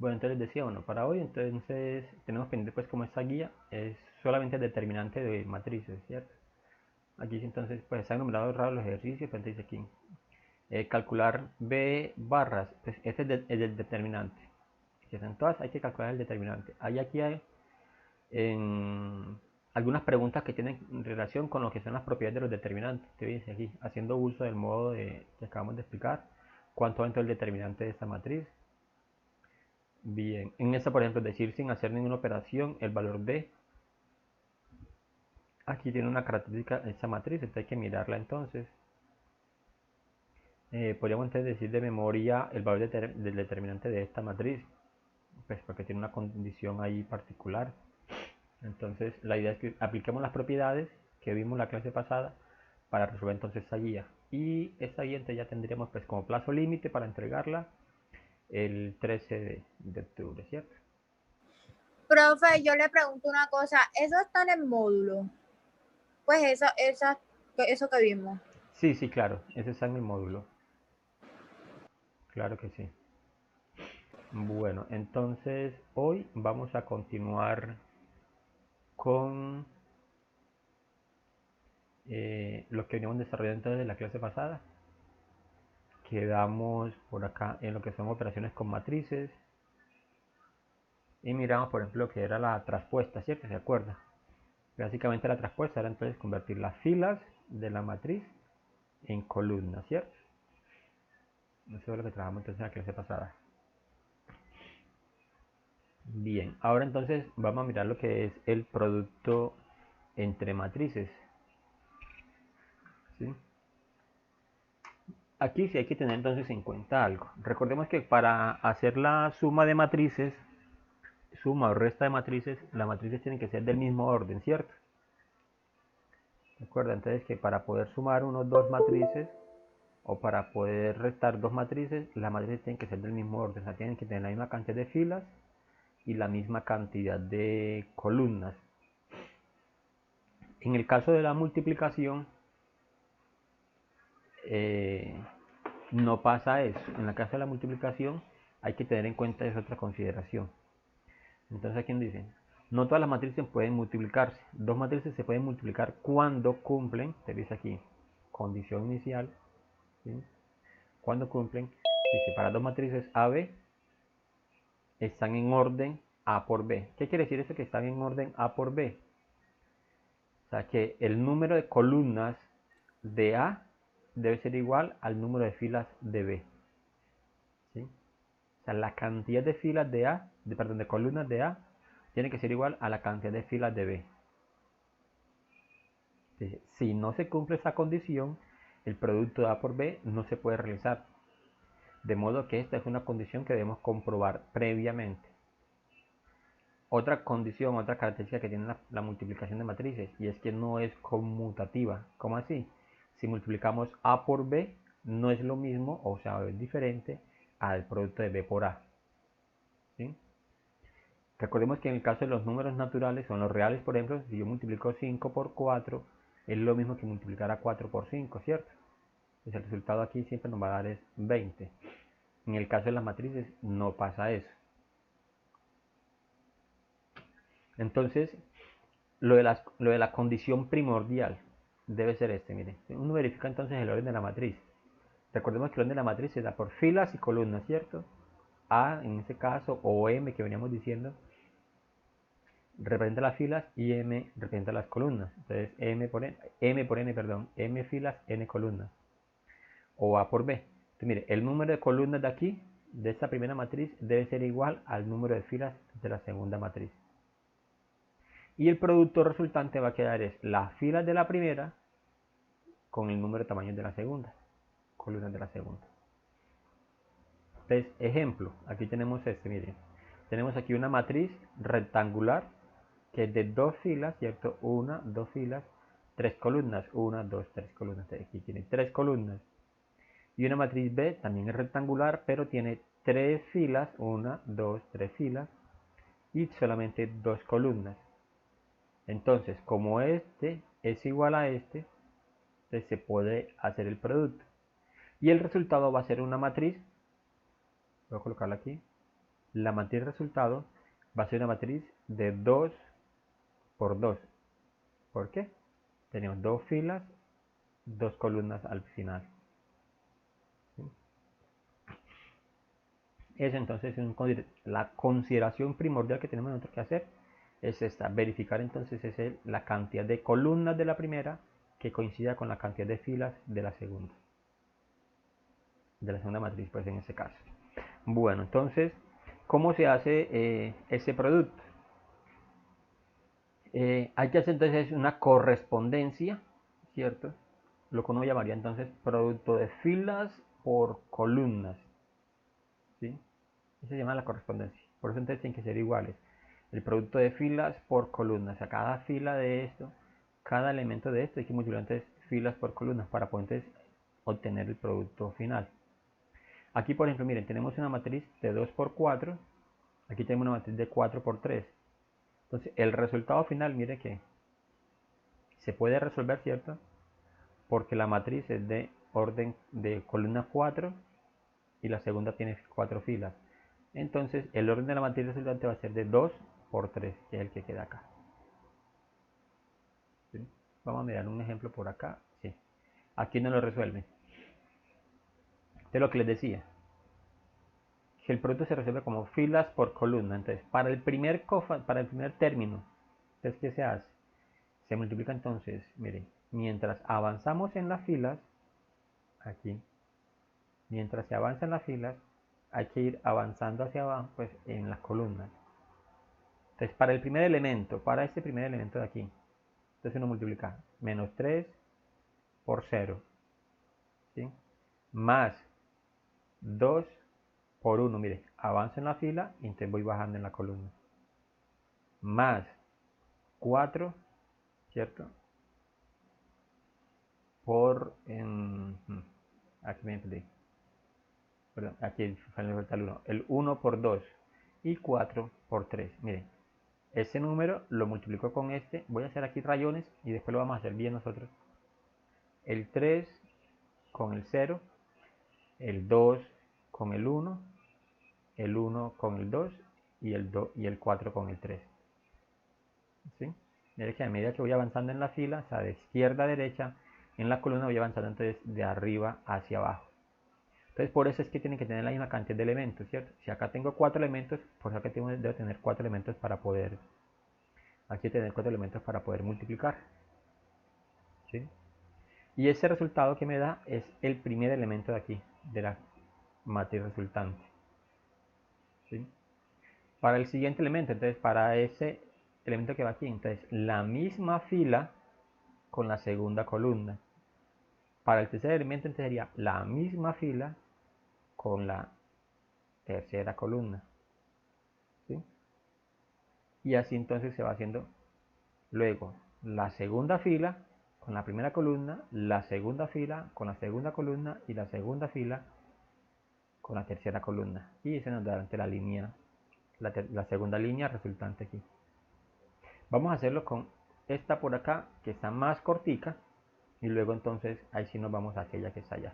Bueno, entonces les decía, bueno, para hoy entonces tenemos pendiente pues como esta guía es solamente determinante de matrices, ¿cierto? Aquí sí, entonces pues están numerados raros los ejercicios, pero dice aquí calcular B barras, pues este es el determinante. Si están todas hay que calcular el determinante. Aquí hay en algunas preguntas que tienen relación con lo que son las propiedades de los determinantes. Te dice aquí, haciendo uso del modo que acabamos de explicar, cuánto va el determinante de esta matriz. Bien, en esta por ejemplo, decir sin hacer ninguna operación el valor de, aquí tiene una característica esta matriz, entonces hay que mirarla entonces. Podríamos entonces decir de memoria el valor del determinante de esta matriz, pues porque tiene una condición ahí particular. Entonces la idea es que apliquemos las propiedades que vimos la clase pasada para resolver entonces esta guía. Y esta guía entonces ya tendríamos pues como plazo límite para entregarla el 13 de octubre, ¿cierto? Profe, yo le pregunto una cosa, ¿eso está en el módulo? Pues eso que vimos. Sí, sí, claro, ese está en el módulo. Claro que sí. Bueno, entonces hoy vamos a continuar con lo que veníamos desarrollando desde la clase pasada. Quedamos por acá en lo que son operaciones con matrices. Y miramos, por ejemplo, que era la traspuesta, ¿cierto? ¿Se acuerda? Básicamente la traspuesta era entonces convertir las filas de la matriz en columnas, ¿cierto? Eso es lo que trabajamos entonces en la clase pasada. Bien, ahora entonces vamos a mirar lo que es el producto entre matrices. ¿Sí? Aquí sí hay que tener entonces en cuenta algo. Recordemos que para hacer la suma de matrices, suma o resta de matrices, las matrices tienen que ser del mismo orden, ¿cierto? Recuerda entonces que para poder sumar unos dos matrices o para poder restar dos matrices, las matrices tienen que ser del mismo orden, o sea, tienen que tener la misma cantidad de filas y la misma cantidad de columnas. En el caso de la multiplicación, no pasa eso. En el caso de la multiplicación, hay que tener en cuenta esa otra consideración. Entonces, aquí dice, no todas las matrices pueden multiplicarse. Dos matrices se pueden multiplicar cuando cumplen, te dice aquí, condición inicial, ¿sí? Cuando cumplen, dice, para dos matrices AB están en orden A por B. ¿Qué quiere decir eso que están en orden A por B? O sea que el número de columnas de A debe ser igual al número de filas de B. ¿Sí? O sea, la cantidad de filas de A, perdón, de columnas de A tiene que ser igual a la cantidad de filas de B. Si no se cumple esa condición, el producto de A por B no se puede realizar. De modo que esta es una condición que debemos comprobar previamente. Otra condición, otra característica que tiene la multiplicación de matrices, y es que no es conmutativa. ¿Cómo así? Si multiplicamos A por B, no es lo mismo, o sea, es diferente al producto de B por A. ¿Sí? Recordemos que en el caso de los números naturales, son los reales, por ejemplo, si yo multiplico 5 por 4, es lo mismo que multiplicar a 4 por 5, ¿cierto? Pues el resultado aquí siempre nos va a dar es 20. En el caso de las matrices no pasa eso. Entonces, lo de la condición primordial debe ser este, mire. Uno verifica entonces el orden de la matriz. Recordemos que el orden de la matriz se da por filas y columnas, ¿cierto? A en este caso, o M que veníamos diciendo, representa las filas y M representa las columnas. Entonces M filas, N columnas. O A por B. Entonces, mire, el número de columnas de aquí, de esta primera matriz, debe ser igual al número de filas de la segunda matriz. Y el producto resultante va a quedar es las filas de la primera con el número de tamaños de la segunda, columnas de la segunda. Entonces, ejemplo, aquí tenemos este, miren, tenemos aquí una matriz rectangular que es de dos filas, ¿cierto? Una, dos filas, tres columnas, una, dos, tres columnas. Aquí tiene tres columnas. Y una matriz B también es rectangular, pero tiene tres filas, una, dos, tres filas, y solamente dos columnas. Entonces, como este es igual a este, entonces se puede hacer el producto. Y el resultado va a ser una matriz, voy a colocarla aquí, la matriz resultado va a ser una matriz de 2 por 2. ¿Por qué? Tenemos dos filas, dos columnas al final. ¿Sí? Eso entonces es la consideración primordial que tenemos nosotros que hacer es esta, verificar entonces la cantidad de columnas de la primera que coincida con la cantidad de filas de la segunda matriz, pues en este caso. Bueno, entonces, ¿cómo se hace ese producto? Hay que hacer entonces una correspondencia, ¿cierto? Lo que uno llamaría entonces producto de filas por columnas, ¿sí? Eso se llama la correspondencia. Por eso entonces tienen que ser iguales. El producto de filas por columnas. A cada fila de esto, cada elemento de esto hay que multiplicar entonces filas por columnas para poder entonces obtener el producto final. Aquí, por ejemplo, miren, tenemos una matriz de 2 por 4. Aquí tenemos una matriz de 4 por 3. Entonces, el resultado final, mire que se puede resolver, ¿cierto? Porque la matriz es de orden de columna 4 y la segunda tiene 4 filas. Entonces, el orden de la matriz resultante va a ser de 2 por 3, que es el que queda acá. ¿Sí? Vamos a mirar un ejemplo por acá. Sí. Aquí no lo resuelve. De lo que les decía, que el producto se resuelve como filas por columna. Entonces, para el primer término, entonces, ¿qué se hace? Se multiplica entonces, miren, mientras avanzamos en las filas, aquí, mientras se avanza en las filas, hay que ir avanzando hacia abajo, pues en las columnas. Entonces, para el primer elemento, para este primer elemento de aquí, entonces uno multiplica menos 3 por 0, ¿sí? Más 2 por 1, mire, avanzo en la fila y entonces voy bajando en la columna. Más 4, ¿cierto? Por, aquí me perdí. Perdón, aquí falta el 1. El 1 por 2 y 4 por 3. Miren, ese número lo multiplico con este. Voy a hacer aquí rayones y después lo vamos a hacer bien nosotros. El 3 con el 0, el 2 con el 1 con el 2 y el 4 con el 3. ¿Sí? Miren que a medida que voy avanzando en la fila, o sea, de izquierda a derecha, en la columna voy avanzando entonces de arriba hacia abajo. Entonces, por eso es que tienen que tener la misma cantidad de elementos, ¿cierto? Si acá tengo 4 elementos, pues acá debo tener 4 elementos para poder, aquí tener 4 elementos para poder multiplicar, ¿sí? Y ese resultado que me da es el primer elemento de aquí, de la matriz resultante, ¿sí? Para el siguiente elemento, entonces, para ese elemento que va aquí, entonces, la misma fila con la segunda columna. Para el tercer elemento, entonces, sería la misma fila con la tercera columna, ¿sí? Y así entonces se va haciendo luego la segunda fila con la primera columna, la segunda fila con la segunda columna y la segunda fila con la tercera columna. Y se nos da ante la línea, la segunda línea resultante aquí. Vamos a hacerlo con esta por acá que está más cortica y luego entonces ahí sí nos vamos a aquella que está allá.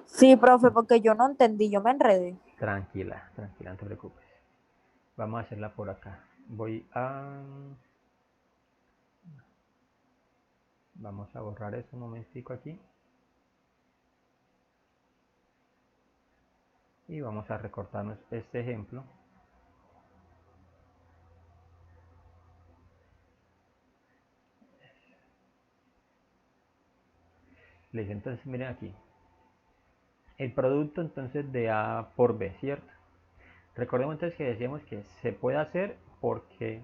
Sí, profe, porque yo no entendí, yo me enredé. Tranquila, tranquila, no te preocupes. Vamos a hacerla por acá. Vamos a borrar eso un momentico aquí. Y vamos a recortarnos este ejemplo. Les entonces miren aquí. El producto entonces de A por B, ¿cierto? Recordemos entonces que decíamos que se puede hacer porque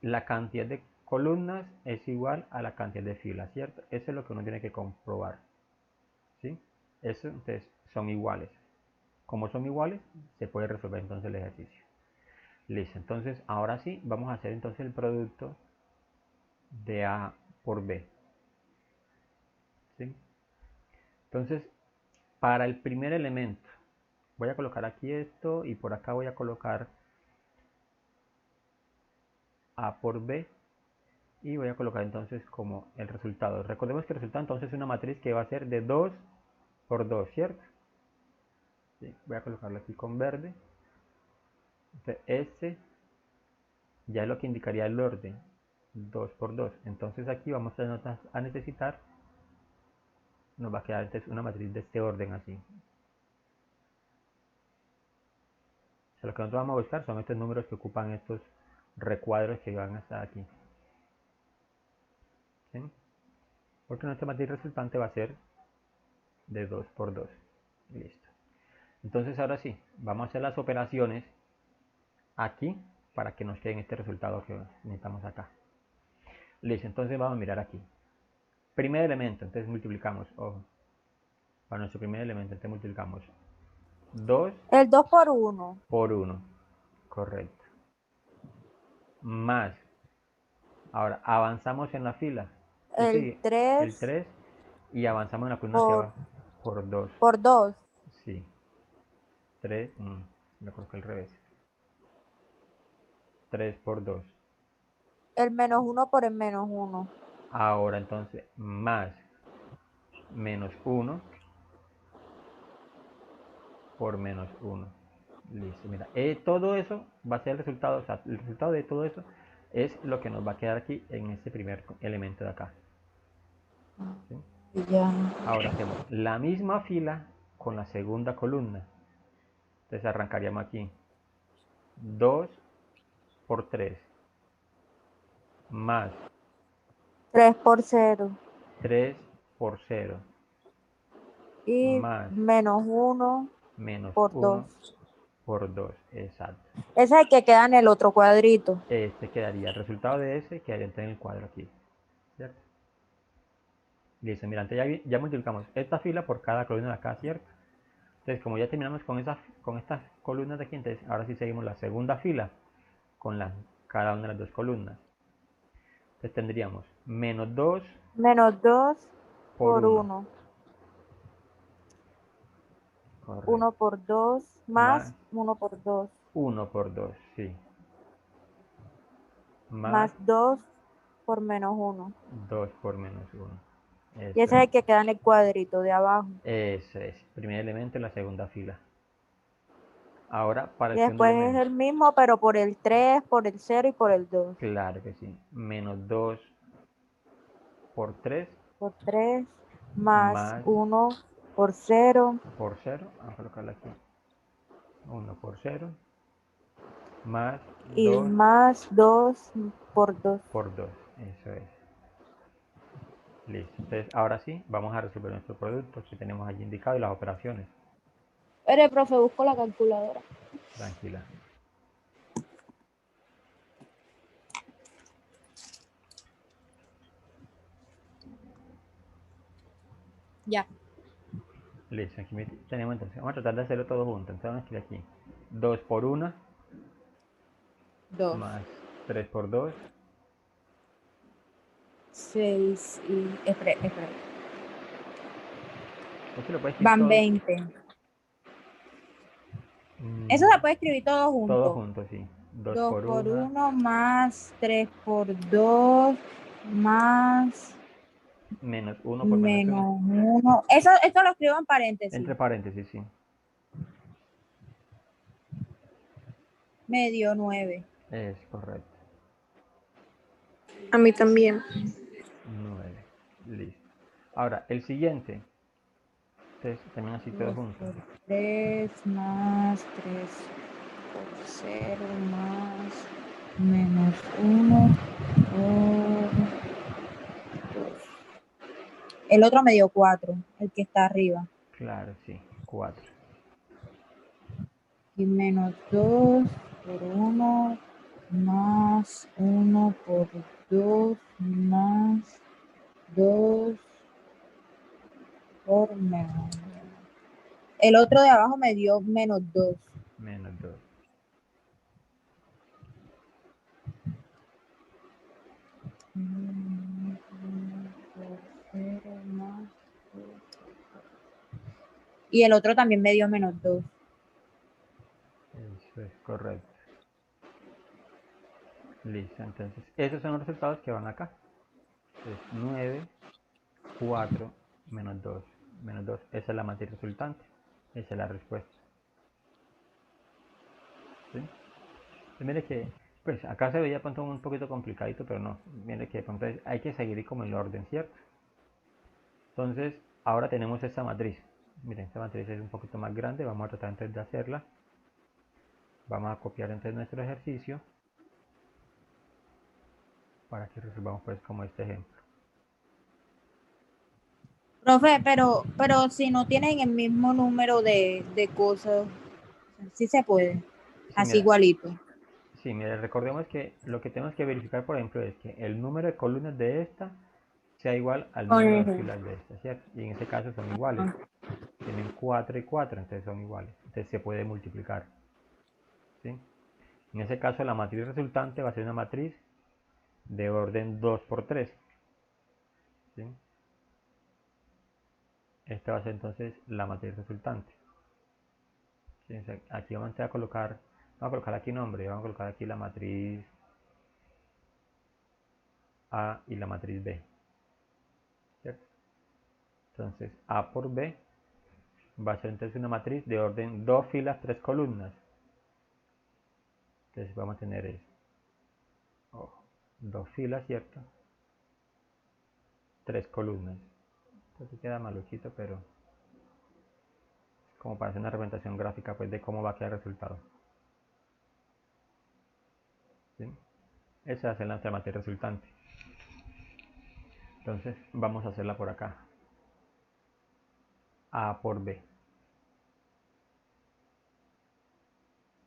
la cantidad de columnas es igual a la cantidad de filas, ¿cierto? Eso es lo que uno tiene que comprobar, ¿sí? Eso entonces son iguales. Como son iguales, se puede resolver entonces el ejercicio. Listo, entonces ahora sí, vamos a hacer entonces el producto de A por B, ¿sí? Entonces, para el primer elemento, voy a colocar aquí esto y por acá voy a colocar A por B y voy a colocar entonces como el resultado. Recordemos que el resultado entonces es una matriz que va a ser de 2 por 2, ¿cierto? ¿sí? Voy a colocarlo aquí con verde. Entonces, este ya es lo que indicaría el orden, 2 por 2. Entonces aquí vamos a necesitar, nos va a quedar entonces una matriz de este orden así. O sea, lo que nosotros vamos a buscar son estos números que ocupan estos recuadros que van hasta aquí. ¿Sí? Porque nuestra matriz resultante va a ser de 2 por 2. Listo. Entonces ahora sí, vamos a hacer las operaciones aquí para que nos quede este resultado que necesitamos acá. Listo, entonces vamos a mirar aquí. Primer elemento, entonces multiplicamos, ojo, para nuestro primer elemento, entonces multiplicamos 2 El 2 por 1. por 1, correcto, más, ahora avanzamos en la fila, El sí, el 3 3 y avanzamos en la columna hacia por, abajo por 2, por 2. sí, 3, me coloqué al revés, 3 por 2, El menos 1 por el menos 1. ahora entonces más menos 1 por menos 1. Listo, mira, todo eso va a ser el resultado, o sea, el resultado de todo eso es lo que nos va a quedar aquí en este primer elemento de acá. ¿Sí? Ya. Ahora hacemos la misma fila con la segunda columna. Entonces arrancaríamos aquí 2 por 3 más 3 por 0. 3 por 0 Y más menos 1 menos por 2. 1 por 2, exacto. Ese es el que queda en el otro cuadrito. Este quedaría, el resultado de ese quedaría en el cuadro aquí, ¿cierto? Listo, mira, entonces ya multiplicamos esta fila por cada columna de acá, ¿cierto? Entonces, como ya terminamos con estas columnas de aquí, entonces ahora sí seguimos la segunda fila con cada una de las dos columnas. Entonces tendríamos menos 2 Menos 2 por por 1. 1. 1 Correcto. por 2 Más más 1 por 2. 1 por 2, sí. Más Más 2 por menos 1. 2 por menos 1. Y Eso ese es es. el que queda en el cuadrito de abajo. Ese es. Primer elemento en la segunda fila. Ahora, para Y el segundo después es elemento. el mismo, pero por el 3, por el 0 y por el 2. Claro que sí. Menos 2 por 3 Por 3 más más 1 por 0 por 0. Vamos a colocarlo aquí. 1 por 0 más y 2 más 2 por 2. por 2. Eso es. Listo. Entonces, ahora sí, vamos a resolver nuestro producto que tenemos allí indicado y las operaciones. Espere, profe, busco la calculadora. Tranquila. Ya. Listo. Aquí tenemos entonces. Vamos a tratar de hacerlo todo junto. Entonces, vamos a escribir aquí 2 por 1 2. más 3 por 2. 6 y... Espere. Esto lo puedes escribir Van todo, 20. Eso se puede escribir todo todo junto. junto, sí. 2 2 por por 1 1 más 3 por 2 más menos 1 por menos 1. menos 1. Esto lo escribo en paréntesis. Entre paréntesis, sí. Me dio 9. Es correcto. A mí también. 9. Listo. Ahora, el siguiente. Entonces, también así todo 2 junto. por 3 más 3 por 0 más menos 1 por 2. El otro me dio 4, el que está arriba. Claro, sí. 4. Y menos 2 por 1 más 1 por 2 más 2 por menos 1. El otro de abajo me dio menos 2. Menos 2. Y el otro también me dio menos 2. Eso es correcto. Listo. Entonces, esos son los resultados que van acá. Entonces, 9, 4, menos 2. Menos 2. Esa es la matriz resultante. Esa es la respuesta. Mire que, pues acá se veía de pronto un poquito complicadito, pero no. Mire que de pronto hay que seguir como el orden, ¿cierto? Entonces, ahora tenemos esta matriz. Miren, esta matriz es un poquito más grande. Vamos a tratar entonces de hacerla. Vamos a copiar entonces nuestro ejercicio para que resolvamos pues como este ejemplo. Profe, pero si no tienen el mismo número de cosas, sí se puede, Sí, así mira, igualito. sí, mira, recordemos que lo que tenemos que verificar, por ejemplo, es que el número de columnas de esta sea igual al número de Ujú. filas de esta, ¿cierto? Y en este caso son iguales. Tienen 4 y 4, entonces son iguales. Entonces se puede multiplicar, ¿sí? En ese caso la matriz resultante va a ser una matriz de orden 2 por 3, ¿sí? Esta va a ser entonces la matriz resultante. ¿Sí? O sea, aquí vamos a colocar aquí nombre, vamos a colocar aquí la matriz A y la matriz B, ¿cierto? Entonces A por B va a ser entonces una matriz de orden 2 filas, 3 columnas. Entonces vamos a tener eso. Ojo, 2 filas, ¿cierto? 3 columnas. Entonces queda maluquito, pero como para hacer una representación gráfica pues de cómo va a quedar el resultado. ¿Sí? Esa va a ser nuestra matriz resultante. Entonces vamos a hacerla por acá. A por B.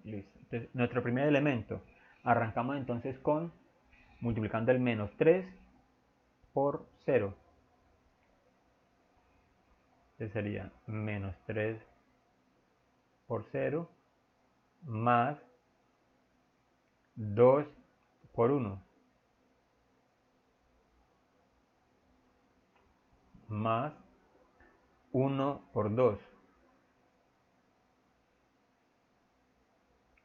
Listo. Entonces, nuestro primer elemento. Arrancamos entonces con multiplicando el menos 3 por 0. Entonces sería menos 3 por 0 más 2 por 1 más 1 por 2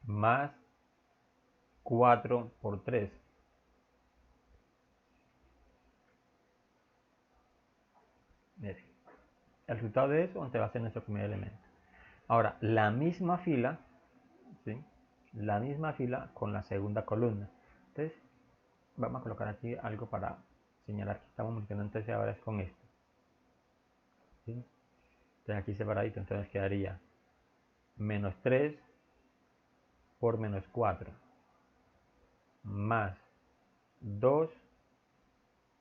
más 4 por 3. Mire, el resultado de eso va a ser nuestro primer elemento. Ahora, la misma fila, ¿sí? La misma fila con la segunda columna. Entonces, vamos a colocar aquí algo para señalar que estamos multiplicando entonces ahora es con esto. ¿Sí? Entonces aquí separadito, entonces quedaría menos 3 por menos 4 más 2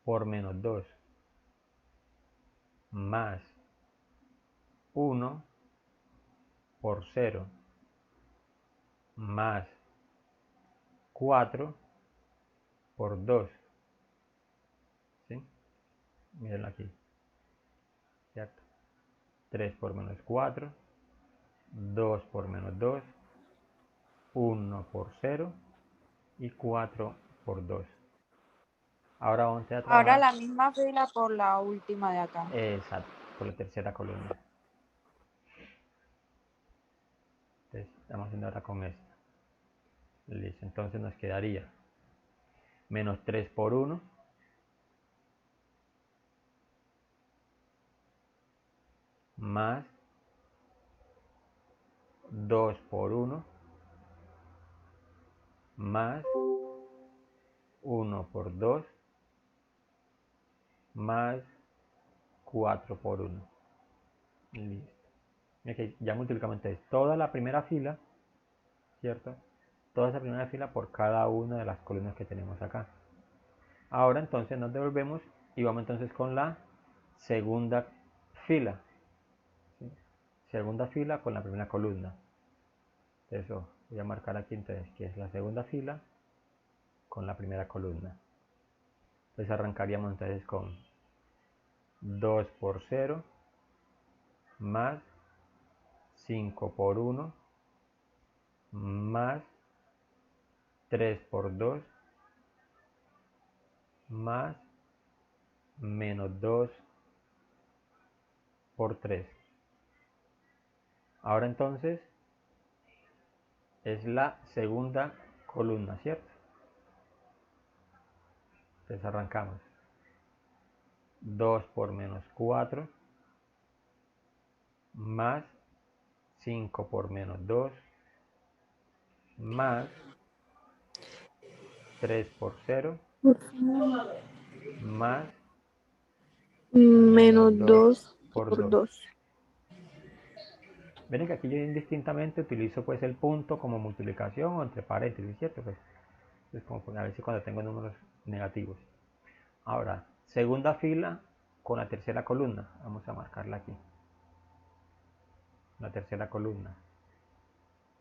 por menos 2 más 1 por 0 más 4 por 2. ¿Sí? Mírenlo aquí, ¿cierto? 3 por menos 4, 2 por menos 2, 1 por 0 y 4 por 2. Ahora vamos a Ahora trabajar, la misma fila por la última de acá. exacto, por la tercera columna. Entonces, estamos haciendo ahora con esto. Listo, entonces nos quedaría menos 3 por 1 más 2 por 1 más 1 por 2 más 4 por 1. Listo. Okay, ya multiplicamos entonces toda la primera fila, ¿cierto? Toda esa primera fila por cada una de las columnas que tenemos acá. Ahora entonces nos devolvemos y vamos entonces con la segunda fila. ¿Sí? Segunda fila con la primera columna. Eso voy a marcar aquí entonces que es la segunda fila con la primera columna. Entonces arrancaríamos entonces con 2 por 0 más 5 por 1 más 3 por 2 más menos 2 por 3. Ahora entonces es la segunda columna, ¿cierto? Entonces arrancamos 2 por menos 4 más 5 por menos 2 más 3 por 0 más menos 2 2 por por 2. 2. Miren que aquí yo indistintamente utilizo pues el punto como multiplicación o entre paréntesis, ¿cierto? Pues es como a veces cuando tengo números negativos. Ahora, segunda fila con la tercera columna. Vamos a marcarla aquí. La tercera columna.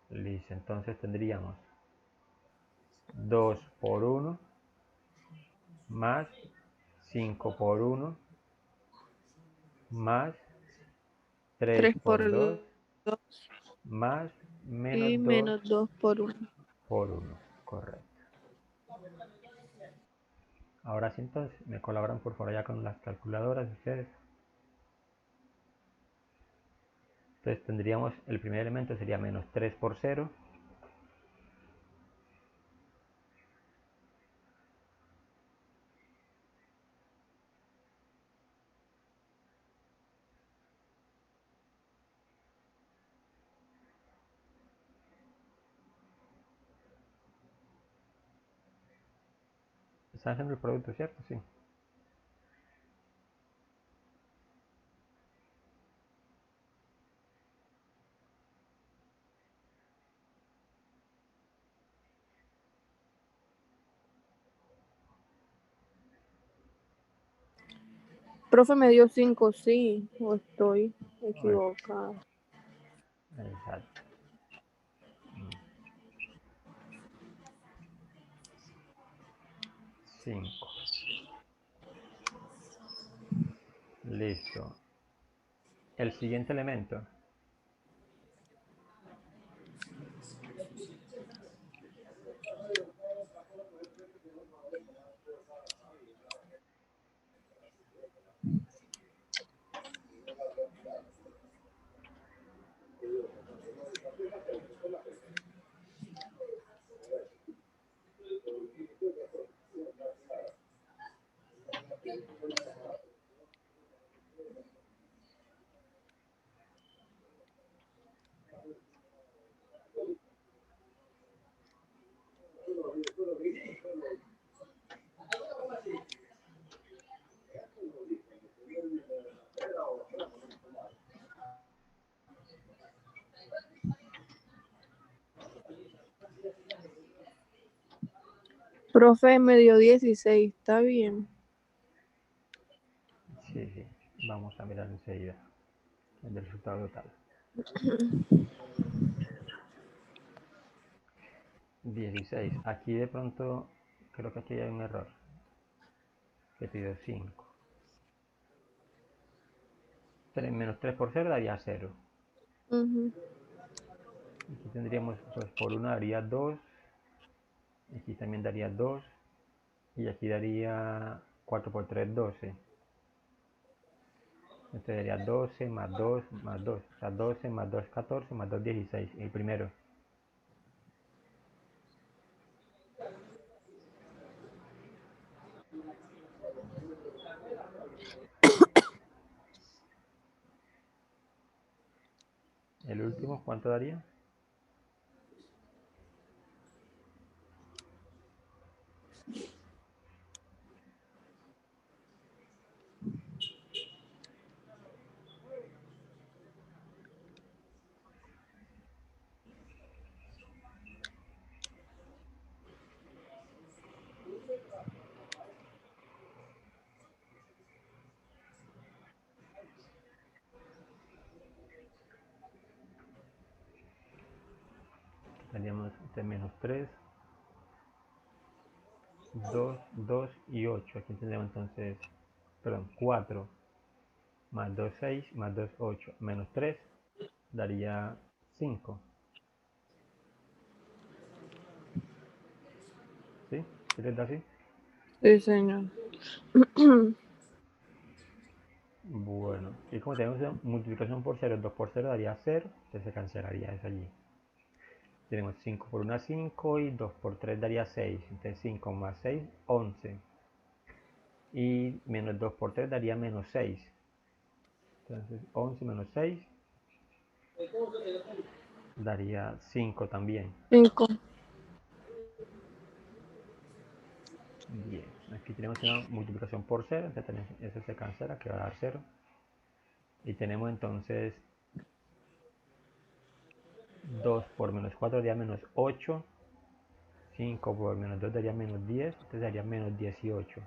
Listo, entonces tendríamos 2 por 1 más 5 por 1 más 3 3 por por 2 2 más y menos 2 menos 2 por 1. por 1. Correcto. Ahora sí, entonces, me colaboran por favor ya con las calculadoras ustedes. Entonces tendríamos, el primer elemento sería menos 3 por 0. ¿Están haciendo el producto, cierto? Sí. Profe, me dio 5, sí, o estoy Ay, equivocada. exacto. 5. Listo. El siguiente elemento. Profe, me dio 16, está bien. Sí, sí. Vamos a mirar enseguida el resultado total. 16. Aquí de pronto creo que aquí hay un error. Que pidió 5. Menos 3 por 0 daría 0. Aquí tendríamos, pues por 1 daría 2. Aquí también daría 2. Y aquí daría 4 por 3, 12. Entonces daría 12 más 2 más 2. O sea, 12 más 2, 14 más 2, 16. El primero. El último, ¿cuánto daría? Daríamos menos 3, 2, 2 y 8. Aquí tendríamos entonces, perdón, 4 más 2, 6 más 2, 8 menos 3 daría 5. ¿Sí? ¿Sí les da así? Sí, señor. Bueno, y como tenemos multiplicación por 0, 2 por 0 daría 0, entonces se cancelaría eso allí. Tenemos 5 por 1, 5 y 2 por 3 daría 6. Entonces 5 más 6, 11. Y menos 2 por 3 daría menos 6. Entonces 11 menos 6 daría 5 también. 5. Aquí tenemos una multiplicación por 0, entonces eso se cancela, que va a dar 0. Y tenemos entonces 2 por menos 4 daría menos 8. 5 por menos 2 daría menos 10, entonces daría menos 18.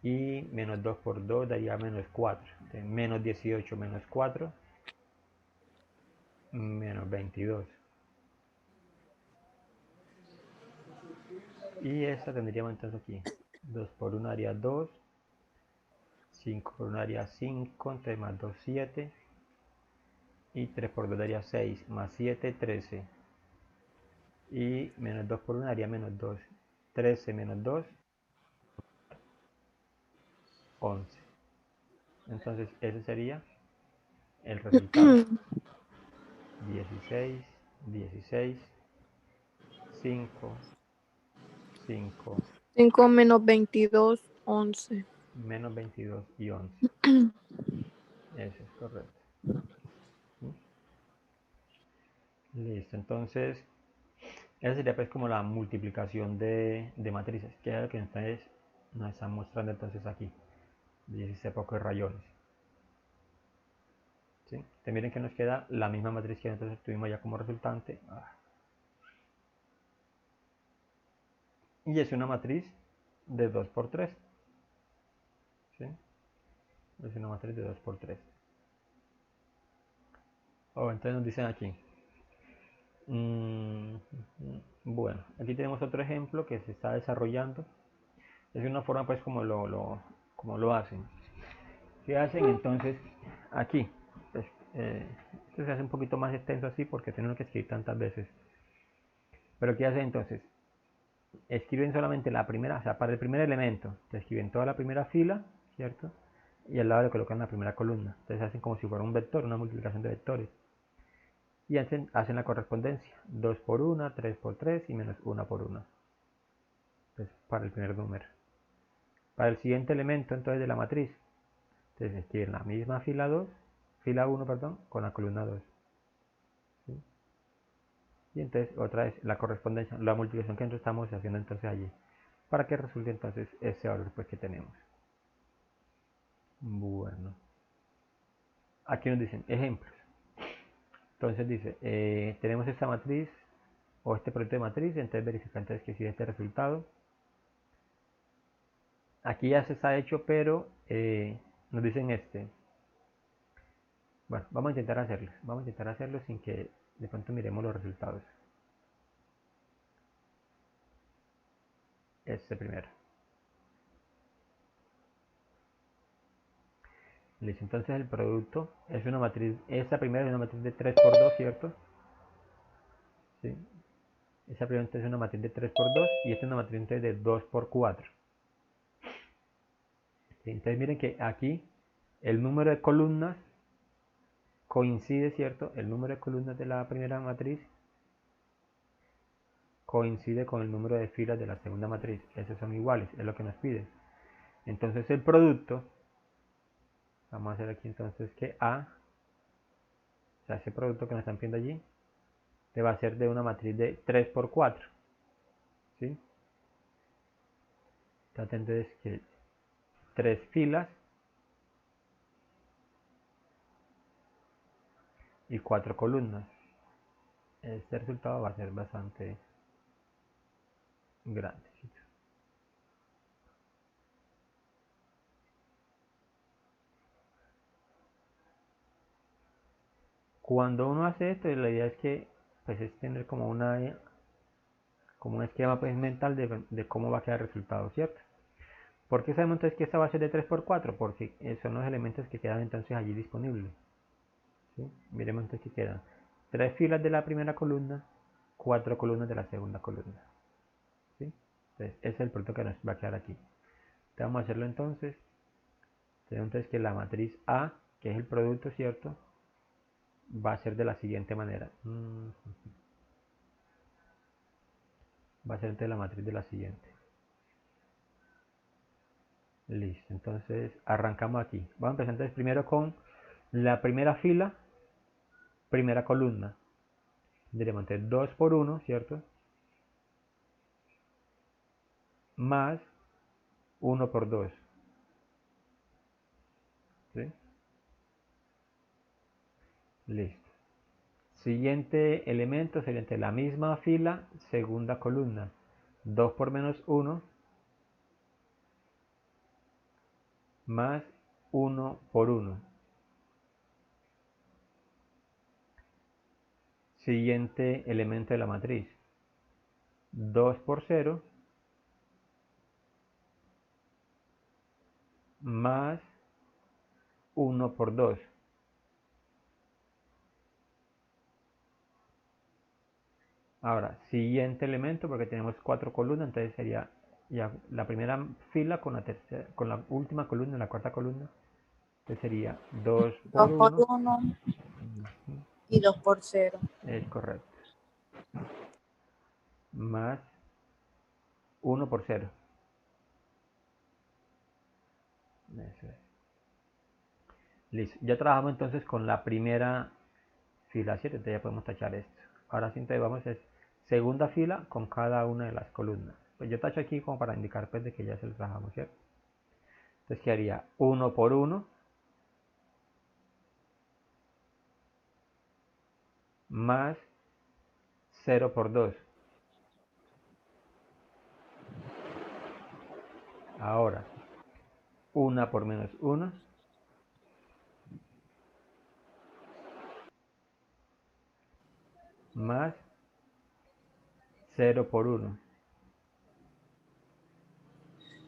Y menos 2 por 2 daría menos 4. Entonces, menos 18 menos 4, menos 22. Y esta tendríamos entonces aquí. 2 por 1 daría 2. 5 por 1 daría 5, entonces más 2, 7. Y 3 por 2 daría 6, más 7, 13. Y menos 2 por 1 daría menos 2. 13 menos 2, 11. Entonces ese sería el resultado. 16, 16, 5, 5, 5 menos 22, 11. menos 22 y 11. Eso es correcto. ¿Sí? Listo, entonces esa sería pues como la multiplicación de matrices, que es lo que ustedes nos están mostrando entonces aquí. 16 pocos rayones. ¿Sí? Entonces miren que nos queda la misma matriz que nosotros tuvimos ya como resultante. Y es una matriz de 2 por 3. ¿Sí? Es una matriz de 2 por 3. Entonces nos dicen aquí. Bueno, aquí tenemos otro ejemplo que se está desarrollando. Es una forma pues como lo hacen. ¿Qué hacen entonces aquí? Pues, esto se hace un poquito más extenso así porque tenemos que escribir tantas veces. Pero ¿qué hacen entonces? Escriben solamente la primera, o sea, para el primer elemento, te escriben toda la primera fila, ¿cierto? Y al lado le colocan la primera columna. Entonces hacen como si fuera un vector, una multiplicación de vectores. Y hacen la correspondencia. 2 por 1, 3 por 3 y menos 1 por 1. Pues para el primer número. Para el siguiente elemento entonces de la matriz, entonces escriben la misma fila 2, fila 1, perdón, con la columna 2. ¿Sí? Y entonces otra vez la correspondencia, la multiplicación que nosotros estamos haciendo entonces allí, para que resulte entonces ese valor pues que tenemos. Bueno, aquí nos dicen ejemplos. Entonces dice, tenemos esta matriz o este producto de matriz, entonces verifica entonces que si este resultado. Aquí ya se está hecho, pero nos dicen este. Bueno, vamos a intentar hacerlo. Vamos a intentar hacerlo sin que de pronto miremos los resultados. Este primero. Listo, entonces el producto es una matriz. Esta primera es una matriz de 3 por 2, ¿cierto? Sí. Esa primera entonces es una matriz de 3 por 2 y esta es una matriz entonces de 2 por 4. ¿Sí? Entonces miren que aquí el número de columnas coincide, ¿cierto? El número de columnas de la primera matriz coincide con el número de filas de la segunda matriz. Esos son iguales, es lo que nos pide. Entonces el producto, vamos a hacer aquí entonces que A, o sea, ese producto que nos están pidiendo allí, te va a ser de una matriz de 3 por 4. ¿Sí? Entonces que 3 filas y 4 columnas. Este resultado va a ser bastante grande. Cuando uno hace esto, la idea es que pues es tener como un esquema pues, mental de cómo va a quedar el resultado, ¿cierto? ¿Por qué sabemos entonces que esta va a ser de 3 por 4? Porque son los elementos que quedan entonces allí disponibles. ¿Sí? Miremos entonces que quedan 3 filas de la primera columna, 4 columnas de la segunda columna. ¿Sí? Entonces ese es el producto que nos va a quedar aquí. Entonces, vamos a hacerlo entonces. Tenemos entonces que la matriz A, que es el producto, ¿cierto? Va a ser de la siguiente manera. Va a ser entonces la matriz de la siguiente. Listo, entonces arrancamos aquí. Vamos a empezar entonces primero con la primera fila, primera columna. Diremos entonces 2 por 1, ¿cierto? Más 1 por 2. ¿Sí? Listo. Siguiente elemento sería entre la misma fila, segunda columna. 2 por menos 1 más 1 por 1. Siguiente elemento de la matriz. 2 por 0 más 1 por 2. Ahora, siguiente elemento, porque tenemos 4 columnas, entonces sería ya la primera fila con la última columna, la cuarta columna. Entonces sería 2 por 2 por 1. 1 y 2 por 0. Es correcto. Más 1 por 0. Eso es. Listo. Ya trabajamos entonces con la primera fila, ¿cierto? Entonces ya podemos tachar esto. Ahora sí, entonces vamos a segunda fila con cada una de las columnas. Pues yo tacho aquí como para indicar pues de que ya se lo trabajamos, ¿cierto? Entonces quedaría 1 por 1 más 0 por 2. Ahora, 1 por menos 1 más 0 por 1.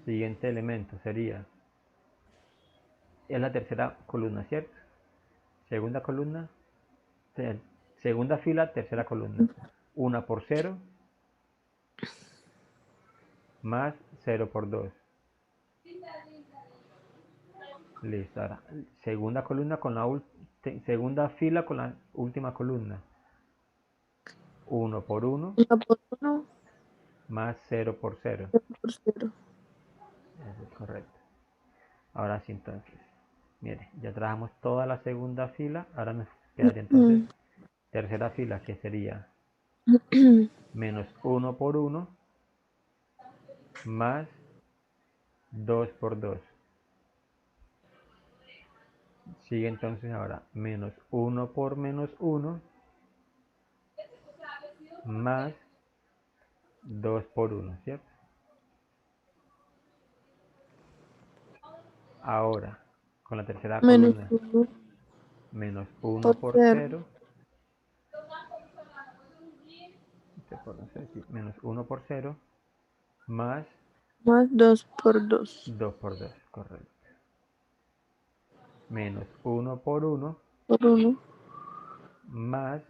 Siguiente elemento sería, es la tercera columna, ¿cierto? Segunda columna, segunda fila, tercera columna. 1 por 0 más 0 por 2. Listo. Ahora, segunda columna con la segunda fila con la última columna. 1 por 1 1 por 1 más 0 por 0. por 0. Eso es correcto. Ahora sí, entonces. Mire, ya trabajamos toda la segunda fila. Ahora nos quedaría entonces tercera fila, que sería menos 1 por 1 más 2 por 2. Sigue entonces ahora menos 1 por menos 1 más 2 por 1, ¿cierto? Ahora, con la tercera Menos columna, 1 menos 1 por por 0. 0, aquí, menos 1 por 0 más Más 2 por 2. 2 por 2, correcto. Menos 1 por 1 Por 1. más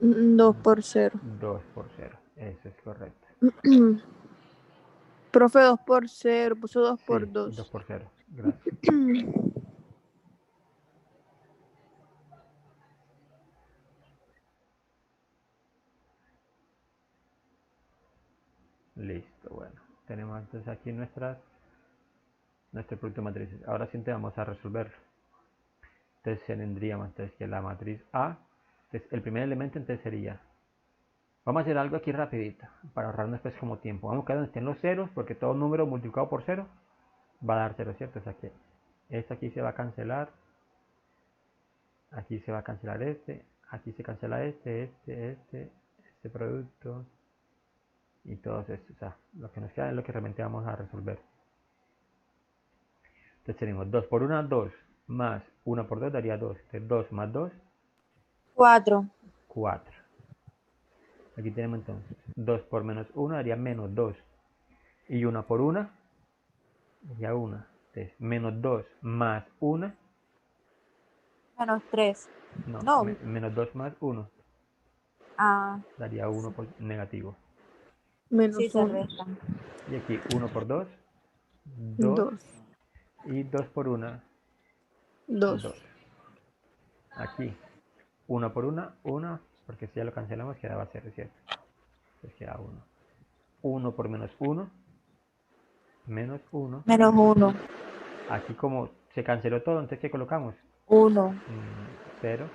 2 por 0. 2 por 0, eso es correcto. Profe, 2 por 0. Puso 2 por Sí, 2 2. por 0, gracias. Listo, bueno. Tenemos entonces aquí nuestro producto de matrices. Ahora sí vamos a resolverlo. Entonces tendríamos entonces que la matriz A, entonces el primer elemento entonces sería, vamos a hacer algo aquí rapidito, para ahorrarnos pues como tiempo. Vamos a quedar donde estén los ceros, porque todo número multiplicado por 0 va a dar 0, ¿cierto? O sea que esto aquí se va a cancelar, aquí se va a cancelar aquí se cancela este producto, y todos estos. O sea, lo que nos queda es lo que realmente vamos a resolver. Entonces tenemos 2 por 1, 2, más 1 por 2 daría 2. Entonces 2 más 2, 4. 4. Aquí tenemos entonces 2 por menos 1 daría menos 2. Y 1 por 1 daría 1. Entonces menos 2 más 1. Menos 3. No, No. menos 2 más 1 Ah, daría 1 negativo. sí, Menos se 1. restan. Y aquí 1 por 2, 2. 2. Y 2 por 1, 2. 2. Aquí 1 por 1, 1. Porque si ya lo cancelamos quedaba 0, ¿cierto? Entonces queda 1. 1 por menos 1, menos 1. Menos 1. Aquí como se canceló todo, entonces ¿qué colocamos? 1. 0,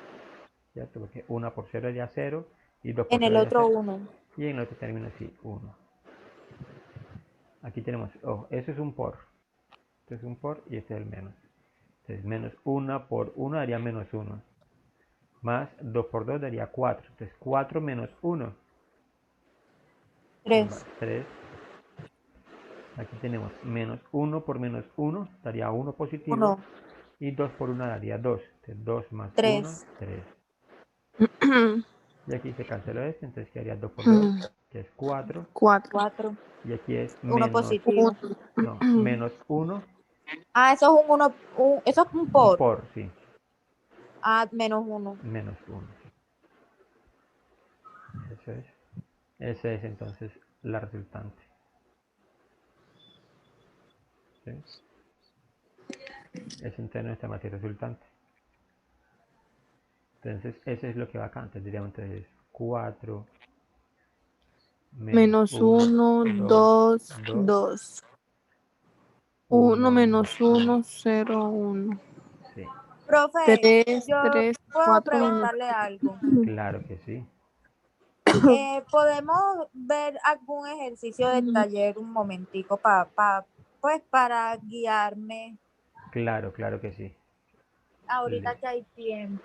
¿cierto? Porque 1 por 0 sería 0 y 2 por En 0 el sería otro 0. 1. Y en el otro término sí, 1. Aquí tenemos, oh, eso es un por. Este es un por y este es el menos. Entonces, menos 1 por 1 daría menos 1. Más 2 por 2 daría 4. Entonces, 4 menos 1. 3. 3. Aquí tenemos menos 1 por menos 1 daría 1 positivo. 1. Y 2 por 1 daría 2. Entonces, 2 más 1, 3. 3. Y aquí se canceló este, entonces quedaría 2 por 2, que es 4. 4. 4. Y aquí es 1 menos, positivo. no, menos 1, Ah, eso es un 1. Eso es un un por. por, sí, Ah, menos 1. menos 1. Eso es. Ese es entonces la resultante. ¿Sí? Es entonces nuestra matriz resultante. Entonces, eso es lo que va acá. Entonces diríamos entonces 4 menos Menos 1, 1, 2, 2, 2, 2. 1 1, menos 1, 0, 1. sí, Profe, 3, yo 3, puedo 4 menos. preguntarle algo. claro que sí. ¿Podemos ver algún ejercicio del taller un momentico pues para guiarme Claro, claro que sí. ahorita Listo. que hay tiempo?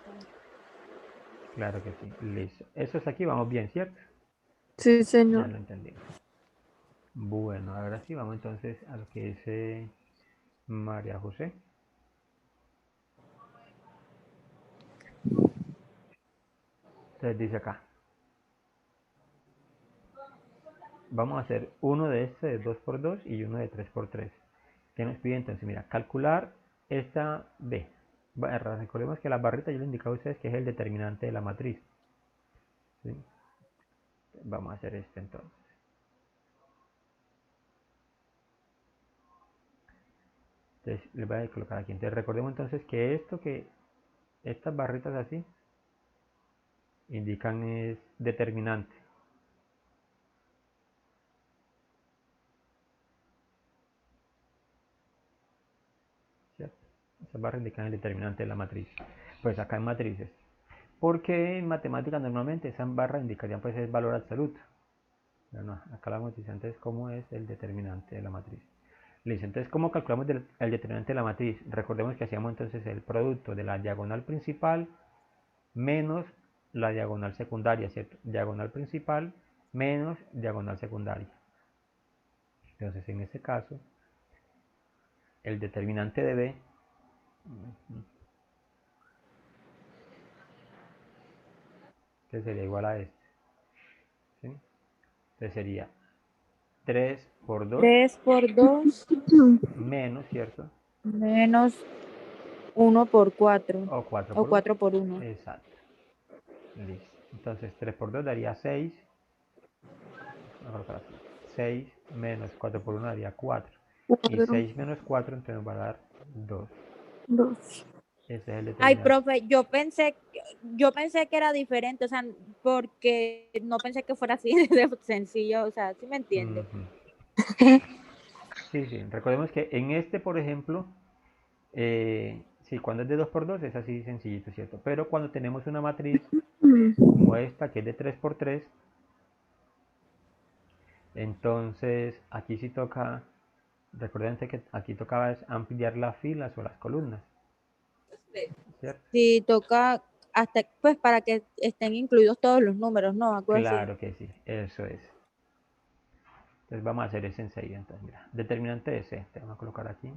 Claro que sí. Listo. Eso es aquí, vamos bien, ¿cierto? Sí, Ya señor. lo entendimos. Bueno, ahora sí, vamos entonces a lo que dice María José. Entonces dice acá, vamos a hacer uno de este de 2 por 2 y uno de 3 por 3. ¿Qué nos pide entonces? Mira, calcular esta B. Recordemos que la barrita yo le he indicado a ustedes que es el determinante de la matriz. ¿Sí? Vamos a hacer este entonces. Entonces le voy a colocar aquí. Entonces recordemos entonces que estas barritas así indican es determinante. ¿Cierto? Esas barras indican el determinante de la matriz. Pues acá en matrices. Porque en matemáticas normalmente esas barras indicarían pues el valor absoluto. Pero no, acá la matriz antes cómo es el determinante de la matriz. Listo, entonces ¿cómo calculamos el determinante de la matriz? Recordemos que hacíamos entonces el producto de la diagonal principal menos la diagonal secundaria, ¿cierto? Diagonal principal menos diagonal secundaria. Entonces en este caso, el determinante de B que sería igual a este. ¿Sí? Entonces sería 3 por 2 3 por 2 menos, ¿cierto? menos 1 por 4 O 4 o por 1. 4 por 1. Exacto. Listo. Entonces 3 por 2 daría 6. 6 menos 4 por 1 daría 4. Y 4, 6 menos 4 entonces nos va a dar 2. 2. Ese es el Ay, determinante. profe, yo pensé que era diferente, o sea, porque no pensé que fuera así de sencillo, o sea, ¿sí me entiende? Ujú. Sí, sí. Recordemos que en este, por ejemplo, sí, cuando es de 2 por 2 es así sencillito, ¿cierto? Pero cuando tenemos una matriz como esta, que es de 3 por 3, entonces aquí sí toca, recuerden que aquí tocaba es ampliar las filas o las columnas, ¿cierto? Sí, toca hasta, pues, para que estén incluidos todos los números, ¿no? Algo así. Claro que sí, eso es. Entonces vamos a hacer eso enseguida. Entonces, mira, determinante de C, te vamos a colocar aquí.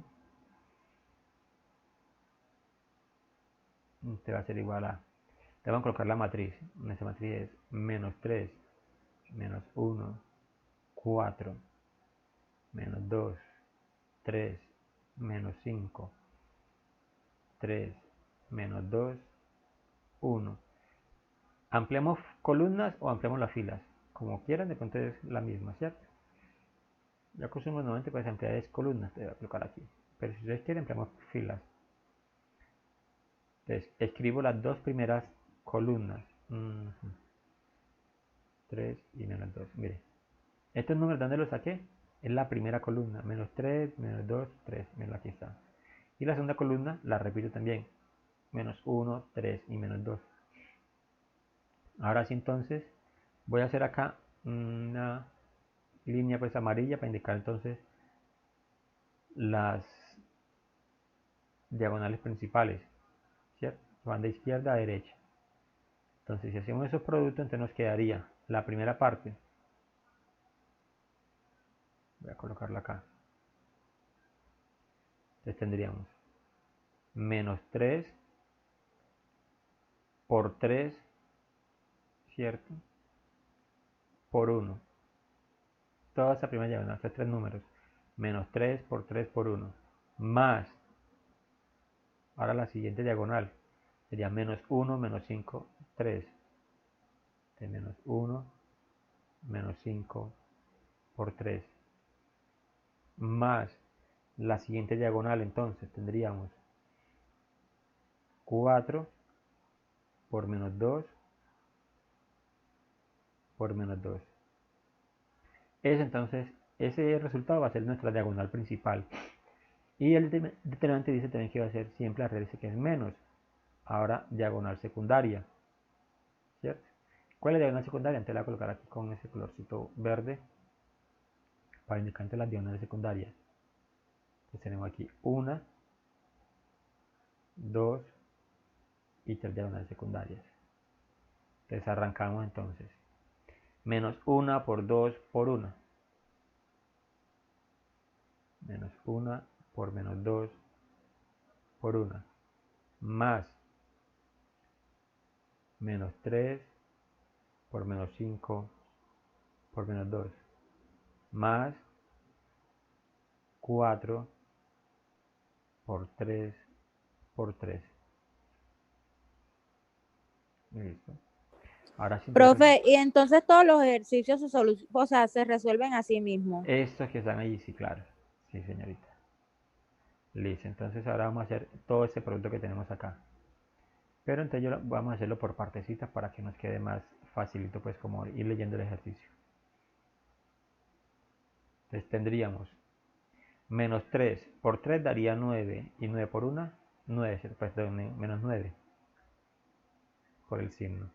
Te va a ser igual a, te vamos a colocar la matriz. Esa matriz es menos 3, menos 1, 4, menos 2, 3, menos 5, 3, menos 2, 1. Ampliamos columnas o ampliamos las filas. Como quieran, de pronto es la misma, ¿cierto? Ya que usamos normalmente pues ampliar es columnas, te voy a colocar aquí. Pero si ustedes quieren, ampliamos filas. Entonces, escribo las dos primeras columnas. 3 y menos 2. Mire, estos números, ¿dónde los saqué? Es la primera columna. Menos 3, menos 2, 3. Mira, aquí está. Y la segunda columna la repito también. Menos 1, 3 y menos 2. Ahora sí, entonces, voy a hacer acá una línea pues amarilla para indicar entonces las diagonales principales, ¿cierto? Van de izquierda a derecha. Entonces, si hacemos esos productos, entonces nos quedaría la primera parte. Voy a colocarla acá. Entonces tendríamos menos 3 por 3, ¿cierto? Por 1. Toda esa primera diagonal, estos tres números. Menos 3 por 3 por 1. Más. Ahora la siguiente diagonal. Sería menos 1, menos 5, 3. De menos 1, menos 5 por 3. Más la siguiente diagonal, entonces tendríamos 4 por menos 2 por menos 2. Entonces, ese resultado va a ser nuestra diagonal principal. Y el determinante dice también que va a ser siempre la raíz que es menos. Ahora, diagonal secundaria. ¿Cierto? ¿Cuál es la diagonal secundaria? Entonces la voy a colocar aquí con ese colorcito verde para indicar las diagonales secundarias. Entonces tenemos aquí 1, 2 y 3 diagonales secundarias. Entonces arrancamos entonces. Menos 1 por 2 por 1. Menos 1 por menos 2 por 1. Más menos 3 por menos 5 por menos 2. Más 4 por 3 por 3. Listo. Ahora sí. Profe, y entonces todos los ejercicios se resuelven a sí mismos. Estos que están allí, sí, claro. Sí, señorita. Listo. Entonces ahora vamos a hacer todo ese producto que tenemos acá. Pero entonces vamos a hacerlo por partecitas para que nos quede más facilito, pues, como ir leyendo el ejercicio. Entonces tendríamos menos 3 por 3 daría 9. Y 9 por 1, 9. Pues menos 9. Por el signo.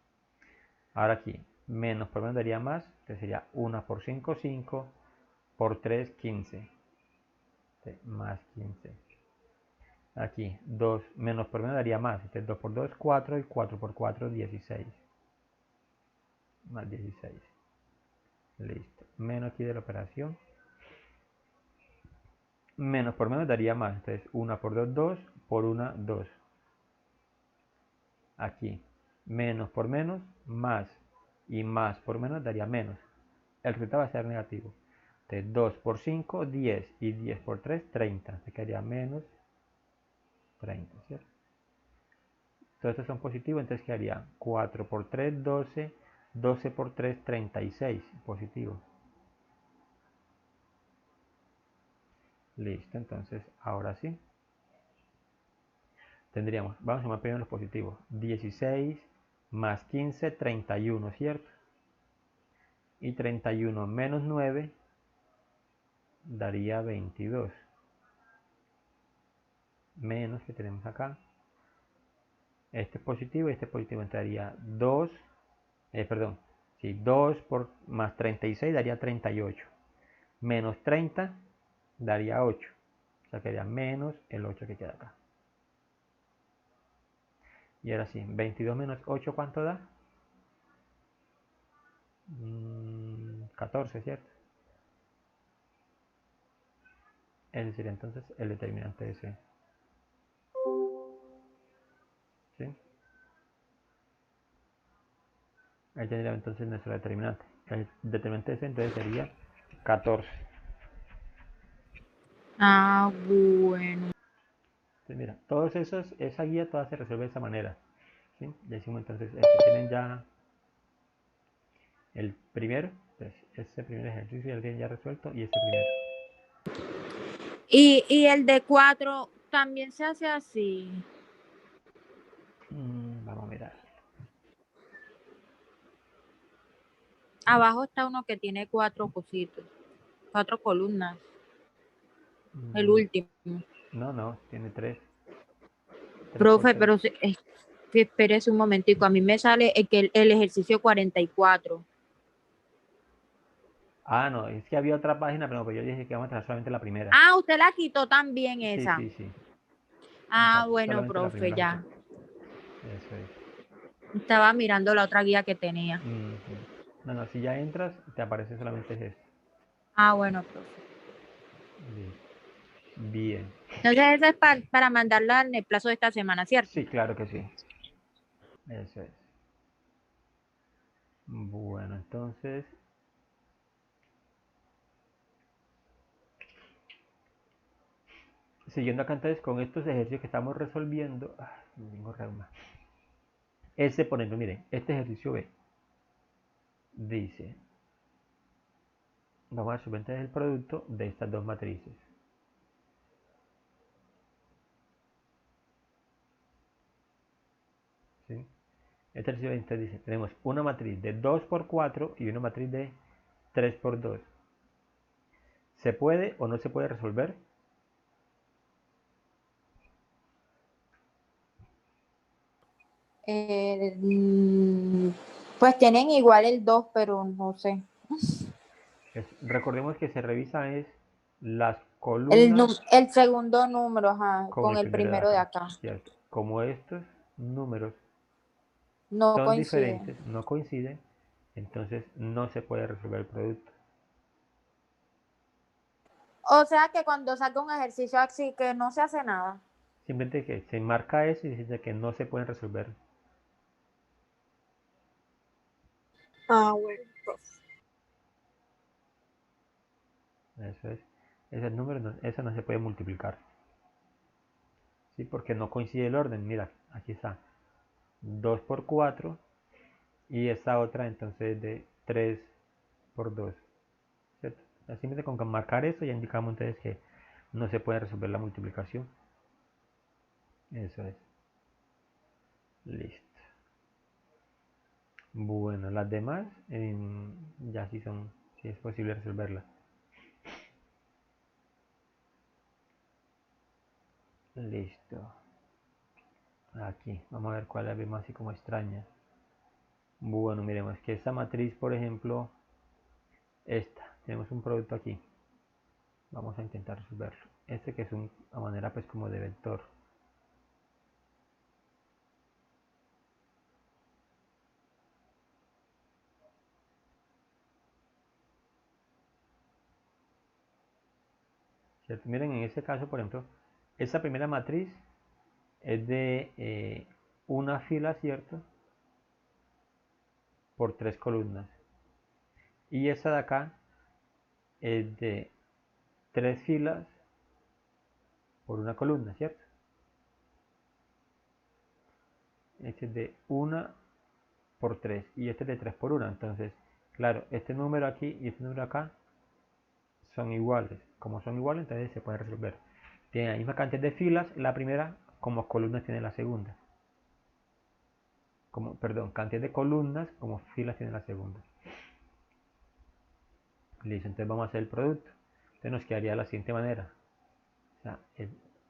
Ahora aquí, menos por menos daría más. Entonces sería 1 por 5, 5. Por 3, 15. Entonces, más 15. Aquí, 2 menos por menos daría más. Entonces 2 por 2, 4. Y 4 por 4, 16. Más 16. Listo. Menos aquí de la operación. Menos por menos daría más. Entonces 1 por 2, 2. Por 1, 2. Aquí. Menos por menos, más. Y más por menos daría menos. El resultado va a ser negativo. Entonces 2 por 5, 10. Y 10 por 3, 30. Se quedaría menos 30, ¿cierto? Todos estos son positivos, entonces quedaría 4 por 3, 12. 12 por 3, 36. Positivo. Listo, entonces ahora sí. Tendríamos, vamos a sumar primero los positivos. 16 más 15, 31, ¿cierto? Y 31 menos 9 daría 22. Menos que tenemos acá. Este es positivo y este es positivo. Entraría 2, perdón. Sí, 2 por más 36 daría 38. Menos 30 daría 8. O sea, quedaría menos el 8 que queda acá. Y ahora sí, 22 menos 8, ¿cuánto da? 14, ¿cierto? Ese sería entonces el determinante de C. ¿Sí? Ahí tendría entonces nuestro determinante. El determinante de C entonces sería 14. Ah, bueno. Entonces mira, todos esos, esa guía toda se resuelve de esa manera. ¿Sí? Decimos entonces, tienen ya el primero, entonces este primer ejercicio ya lo tienen ya resuelto y este primero. Y el de 4 también se hace así. Vamos a mirar. Abajo está uno que tiene 4 cositos, 4 columnas. El último. No, tiene 3. Profe, pero espérese un momentico. A mí me sale el ejercicio 44. Ah, no, es que había otra página, pero yo dije que vamos a tratar solamente la primera. Ah, usted la quitó también Sí, esa. sí, sí. Ah, Ajá, bueno, solamente la profe, primera ya. quité. Eso es. Estaba mirando la otra guía que tenía. Ujú. No, no, si ya entras, te aparece solamente esto. Ah, bueno, profe. Listo. Bien. Entonces esa es para mandarla en el plazo de esta semana, ¿cierto? Sí, claro que sí. Eso es. Bueno, entonces, siguiendo acá entonces con estos ejercicios que estamos resolviendo, tengo reuma. Este, por ejemplo, miren, este ejercicio B dice, vamos a resolver entonces el producto de estas dos matrices. ¿Sí? Este ejercicio B entonces dice, tenemos una matriz de 2 por 4 y una matriz de 3 por 2. ¿Se puede o no se puede resolver? Pues tienen igual el 2, pero no sé. Recordemos que se revisa es las El, columnas el segundo número, ajá, con con el el primero de primero de acá, acá. ¿cierto? Como estos números No son coinciden. diferentes, no coinciden, entonces no se puede resolver el producto. O sea que cuando saca un ejercicio así que no se hace nada. Simplemente que se marca eso y dice que no se pueden resolver. Ah, bueno, profe. Eso es. Ese número no, eso no se puede multiplicar. ¿Sí? Porque no coincide el orden. Mira, aquí está. 2 por 4 y esta otra entonces de 3 por 2. ¿Cierto? Simplemente con marcar eso ya indicamos entonces que no se puede resolver la multiplicación. Eso es. Listo. Bueno, las demás ya sí son, sí es posible resolverlas. Listo. Aquí, vamos a ver cuál la vemos así como extraña. Bueno, miremos que esta matriz, por ejemplo, esta, tenemos un producto aquí. Vamos a intentar resolverlo. Este que es una manera pues como de vector. ¿Cierto? Miren, en este caso, por ejemplo, esta primera matriz es de una fila, ¿cierto? Por 3 columnas. Y esta de acá es de 3 filas por una columna, ¿cierto? Este es de 1 por 3 y este es de 3 por 1. Entonces, claro, este número aquí y este número acá son iguales. Como son iguales, entonces se puede resolver. Tiene la misma cantidad de filas la primera como columnas tiene la segunda. Como, perdón, cantidad de columnas como filas tiene la segunda. Listo, entonces vamos a hacer el producto. Entonces nos quedaría de la siguiente manera. O sea,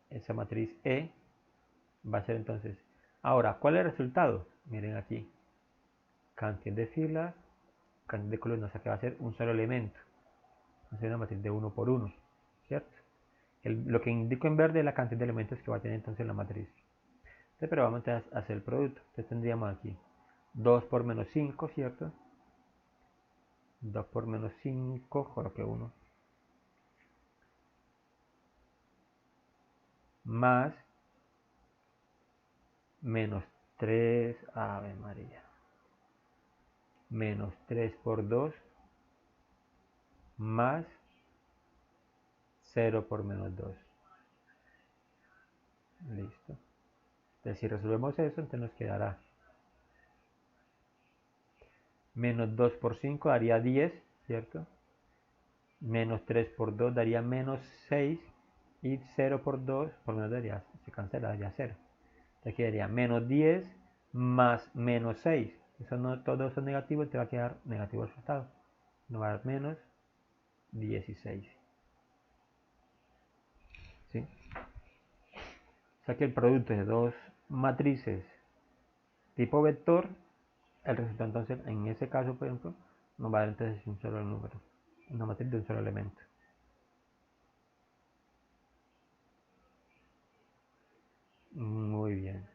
esa matriz E va a ser entonces. Ahora, ¿cuál es el resultado? Miren aquí. Cantidad de filas, cantidad de columnas. O sea que va a ser un solo elemento. Va a ser una matriz de 1 por 1. ¿Cierto? Lo que indico en verde es la cantidad de elementos que va a tener entonces la matriz. Entonces, pero vamos a hacer el producto. Entonces tendríamos aquí 2 por menos 5, ¿cierto? 2 por menos 5, coloque 1. Más menos 3, ave María. Menos 3 por 2 más 0 por menos 2. Listo. Entonces si resolvemos eso, entonces nos quedará menos 2 por 5 daría 10, ¿cierto? Menos 3 por 2 daría menos 6 y 0 por 2 por menos daría, se cancela, daría 0. Entonces quedaría menos 10 más menos 6. Eso no, todo eso es negativo, te va a quedar negativo el resultado. Nos va a dar menos 16. ¿Sí? O sea que el producto de dos matrices tipo vector, el resultado entonces en ese caso, por ejemplo, nos va a dar entonces un solo número. una matriz de un solo elemento. Muy bien.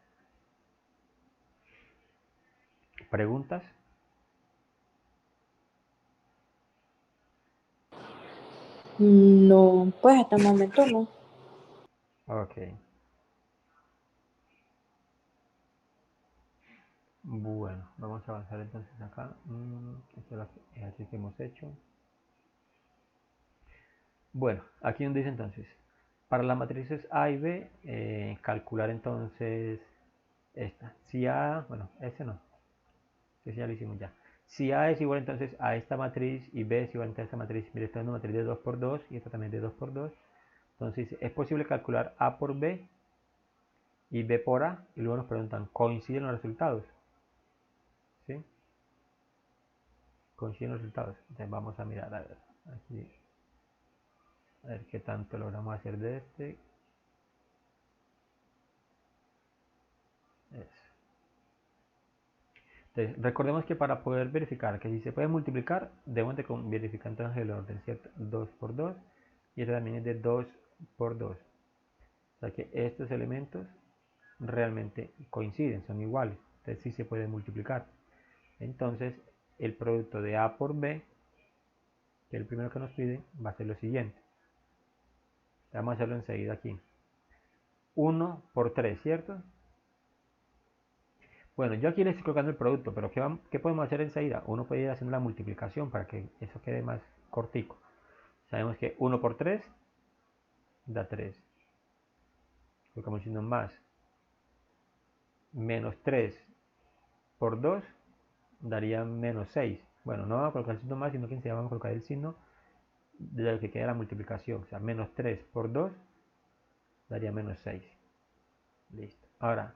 ¿Preguntas? No, pues hasta el momento no. Ok. Bueno, vamos a avanzar entonces acá. Este es el ejercicio que hemos hecho. Bueno, aquí donde dice entonces, para las matrices A y B, calcular entonces esta. Si A, bueno, ese no, que ya lo hicimos ya. Si A es igual entonces a esta matriz y B es igual a esta matriz, mire, esta es una matriz de 2 por 2 y esta también de 2 por 2. Entonces es posible calcular A por B y B por A y luego nos preguntan, ¿coinciden los resultados? ¿Sí? Coinciden los resultados. Entonces vamos a mirar, a ver, aquí, a ver qué tanto logramos hacer de este. Eso. Entonces, recordemos que para poder verificar que si se puede multiplicar, debemos de verificar entonces el orden, ¿cierto? 2 por 2 y este también es de 2 por 2. O sea que estos elementos realmente coinciden, son iguales. Entonces sí se puede multiplicar. Entonces el producto de A por B, que es el primero que nos pide, va a ser lo siguiente. Vamos a hacerlo enseguida aquí. 1 por 3, ¿cierto? Bueno, yo aquí le estoy colocando el producto, pero ¿qué podemos hacer enseguida? Uno puede ir haciendo la multiplicación para que eso quede más cortico. Sabemos que 1 por 3 da 3. Colocamos signo más. Menos 3 por 2 daría menos 6. Bueno, no vamos a colocar el signo más, sino que enseguida vamos a colocar el signo de lo que queda la multiplicación. O sea, menos 3 por 2 daría menos 6. Listo. Ahora,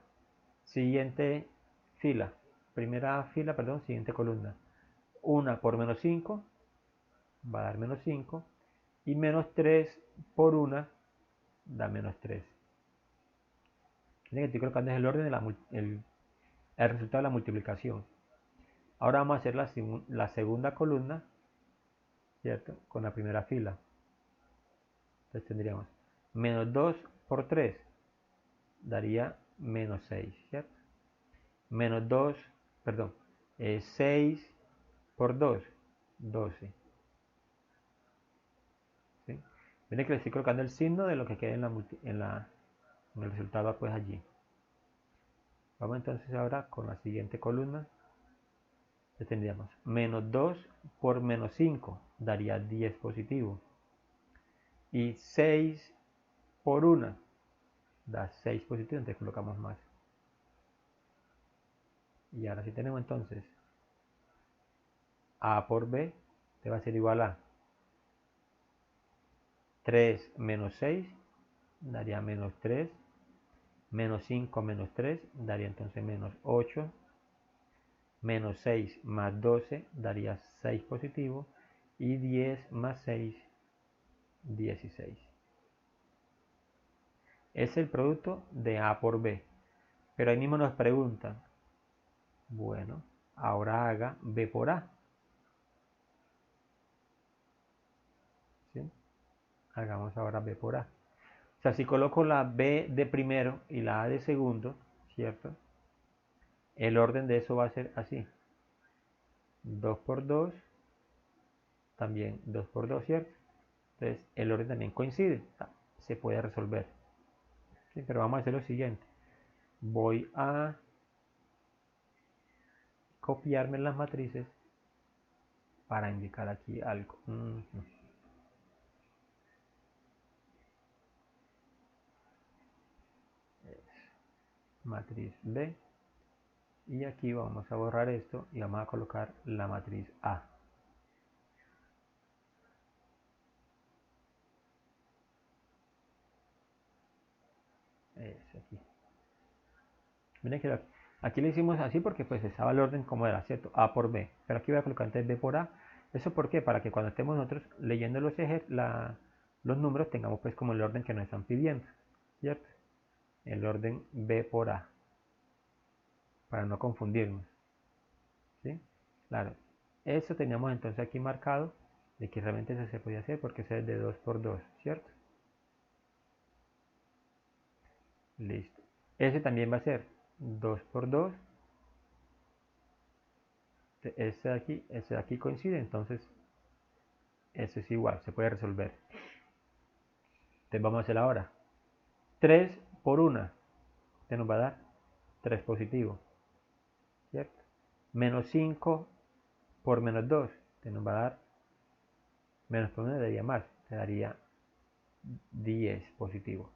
siguiente fila. Primera fila, perdón, siguiente columna. 1 por menos 5 va a dar menos 5. Y menos 3 por 1 da menos 3. Miren que estoy colocando el orden de el resultado de la multiplicación. Ahora vamos a hacer la segunda columna, ¿cierto? Con la primera fila. Entonces tendríamos menos 2 por 3 daría menos 6, ¿cierto? Menos 2, perdón, 6 por 2, 12. ¿Sí? Miren que le estoy colocando el signo de lo que queda en el resultado pues allí. Vamos entonces ahora con la siguiente columna. Tendríamos menos 2 por menos 5 daría 10 positivo. Y 6 por 1 da 6 positivo, entonces colocamos más. Y ahora sí tenemos entonces A por B, te va a ser igual a 3 menos 6 daría menos 3. Menos 5 menos 3 daría entonces menos 8. Menos 6 más 12 daría 6 positivo. Y 10 más 6, 16. Es el producto de A por B. Pero ahí mismo nos preguntan, bueno, ahora haga B por A. ¿Sí? Hagamos ahora B por A. O sea, si coloco la B de primero y la A de segundo, ¿cierto? El orden de eso va a ser así. 2 por 2, también 2 por 2, ¿cierto? Entonces el orden también coincide. O sea, se puede resolver. ¿Sí? Pero vamos a hacer lo siguiente. Voy a copiarme las matrices para indicar aquí algo. Matriz B. Y aquí vamos a borrar esto y vamos a colocar la matriz A. Es aquí. Miren que aquí le hicimos así porque pues estaba el orden como era, ¿cierto? A por B. Pero aquí voy a colocar antes B por A. ¿Eso por qué? Para que cuando estemos nosotros leyendo los ejes, los números tengamos pues como el orden que nos están pidiendo, ¿cierto? El orden B por A. Para no confundirnos. ¿Sí? Claro. Eso teníamos entonces aquí marcado. de que realmente eso se podía hacer porque eso es de 2 por 2, ¿cierto? Listo. Ese también va a ser 2 por 2. Ese de aquí coincide, entonces eso es igual, se puede resolver. Entonces vamos a hacer ahora 3 por 1, este nos va a dar 3 positivo, ¿cierto? Menos 5 por menos 2, este nos va a dar, menos por 1 daría más, te daría 10 positivo.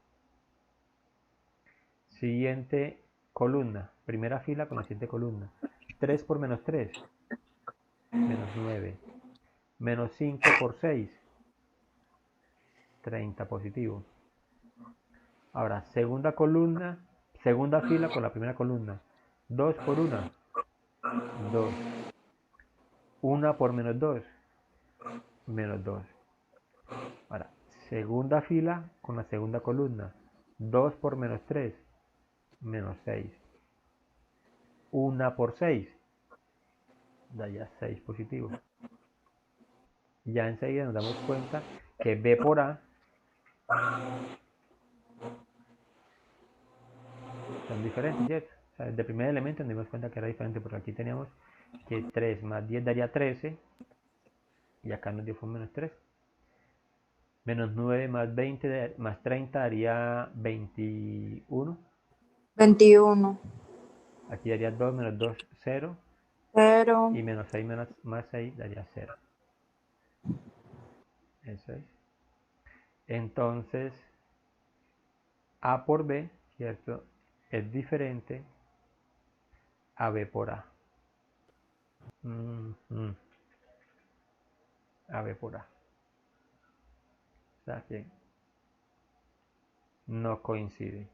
Siguiente columna, primera fila con la siguiente columna. 3 por menos 3, menos 9. Menos 5 por 6, 30 positivo. Ahora, segunda columna, segunda fila con la primera columna. 2 por 1, 2. 1 por menos 2, menos 2. Ahora, segunda fila con la segunda columna. 2 por menos 3, menos 6. 1 por 6, da ya 6 positivo. Ya enseguida nos damos cuenta que B por A son diferentes, ¿cierto? O sea, desde el primer elemento nos dimos cuenta que era diferente porque aquí teníamos que 3 más 10 daría 13 y acá nos dio fue menos 3. Menos 9 más 20 más 30 daría 21. 21. Aquí daría 2 menos 2, 0. Pero, Y menos 6 más 6 daría 0. Eso es. Entonces, A por B, ¿cierto? Es diferente a B por A. A B por A. O sea que no coincide.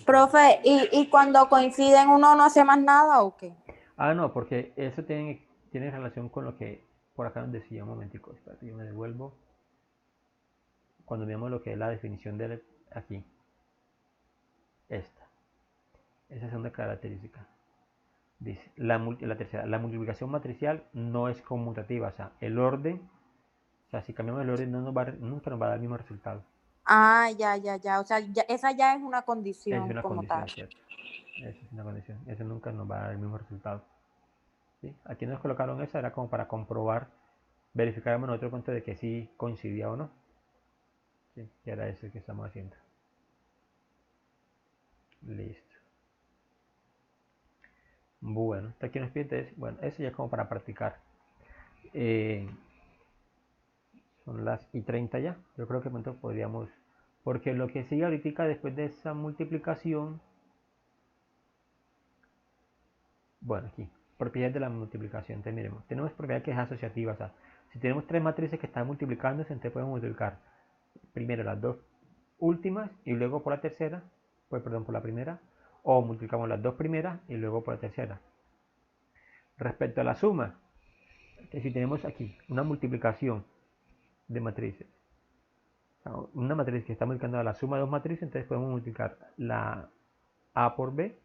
profe, ¿y cuando coinciden uno no hace más nada o qué? Ah, no, porque eso tiene relación con lo que por acá nos decía un momentico. Espérate, yo me devuelvo. Cuando veamos lo que es la definición de aquí. Esta. Esa es una característica. Dice, la tercera, la multiplicación matricial no es conmutativa. O sea, el orden, o sea, si cambiamos el orden nunca nos va a dar el mismo resultado. Ah, ya. O sea, esa ya es una Es condición una como condición, tal. ¿cierto? Esa es una condición. Eso nunca nos va a dar el mismo resultado. ¿Sí? Aquí nos colocaron esa, era como para comprobar, verificáramos en otro punto de que sí coincidía o no. ¿Sí? Y era eso que estamos haciendo. Listo. Bueno, hasta aquí nos pide, bueno, eso ya es como para practicar. Son las y 30 ya. Yo creo que pronto podríamos, porque lo que sigue ahorita después de esa multiplicación, bueno, aquí, propiedades de la multiplicación. Entonces, miremos, tenemos propiedad que es asociativa. O sea, si tenemos tres matrices que están multiplicándose, entonces podemos multiplicar primero las dos últimas y luego por la tercera, pues perdón, por la primera, o multiplicamos las dos primeras y luego por la tercera. Respecto a la suma, que si tenemos aquí una multiplicación de matrices, o sea, una matriz que está multiplicando a la suma de dos matrices, entonces podemos multiplicar la A por B,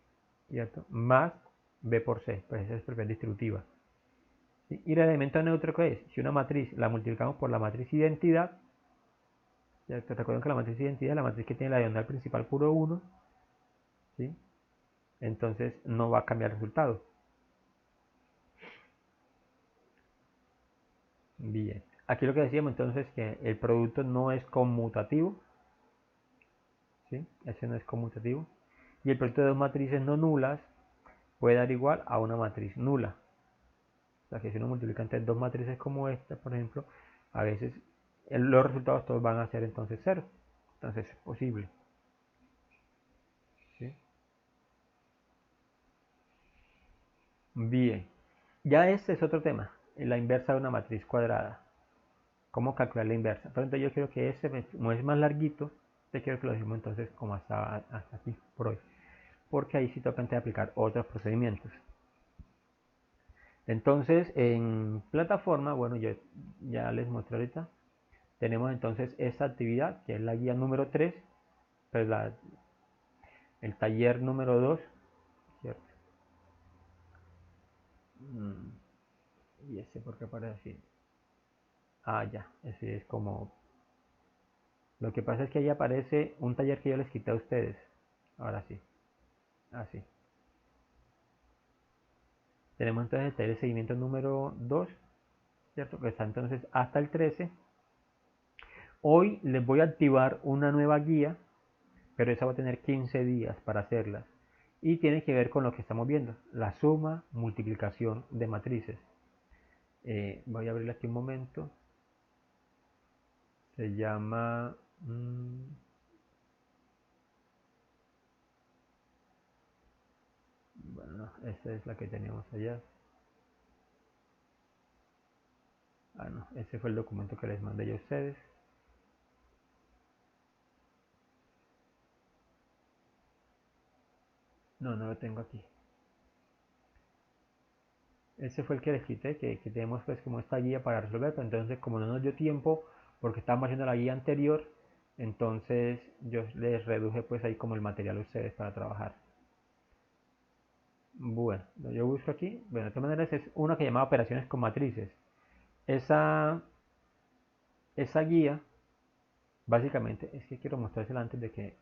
¿cierto? Más B por C, pues esa es propiedad distributiva. ¿Sí? Y el elemento neutro, ¿qué es? Si una matriz la multiplicamos por la matriz identidad, ¿cierto? Recuerden que la matriz identidad es la matriz que tiene la diagonal principal puro 1, ¿sí? Entonces no va a cambiar el resultado. Bien, aquí lo que decíamos entonces que el producto no es conmutativo, ¿sí? Ese no es conmutativo. Y el producto de dos matrices no nulas puede dar igual a una matriz nula. O sea que si uno multiplica entre dos matrices como esta, por ejemplo, a veces los resultados todos van a ser entonces 0. Entonces es posible. ¿Sí? Bien, ya este es otro tema, la inversa de una matriz cuadrada. ¿Cómo calcular la inversa? Pero entonces yo quiero que este, como es más larguito, te quiero que lo dejemos entonces como hasta aquí por hoy. Porque ahí sí toca aplicar otros procedimientos. Entonces, en plataforma, bueno, yo ya les mostré ahorita, tenemos entonces esta actividad, que es la guía número 3, pues el taller número 2, ¿cierto? ¿Y ese por qué aparece así? Ah, ya, ese es como... Lo que pasa es que ahí aparece un taller que yo les quité a ustedes. Ahora sí, así. Tenemos entonces el taller de seguimiento número 2, ¿cierto? Que está entonces hasta el 13. Hoy les voy a activar una nueva guía, pero esa va a tener 15 días para hacerla. Y tiene que ver con lo que estamos viendo, la suma, multiplicación de matrices. Voy a abrirla aquí un momento. Se llama... bueno, esta es la que teníamos allá. Ah, no, ese fue el documento que les mandé yo a ustedes. No, no lo tengo aquí. Ese fue el que les quité, que tenemos pues como esta guía para resolver, pero entonces como no nos dio tiempo, porque estábamos haciendo la guía anterior, entonces yo les reduje pues ahí como el material a ustedes para trabajar. Bueno, yo busco aquí, bueno, de todas maneras es una que llama operaciones con matrices. Esa guía, básicamente, es que quiero mostrársela antes de que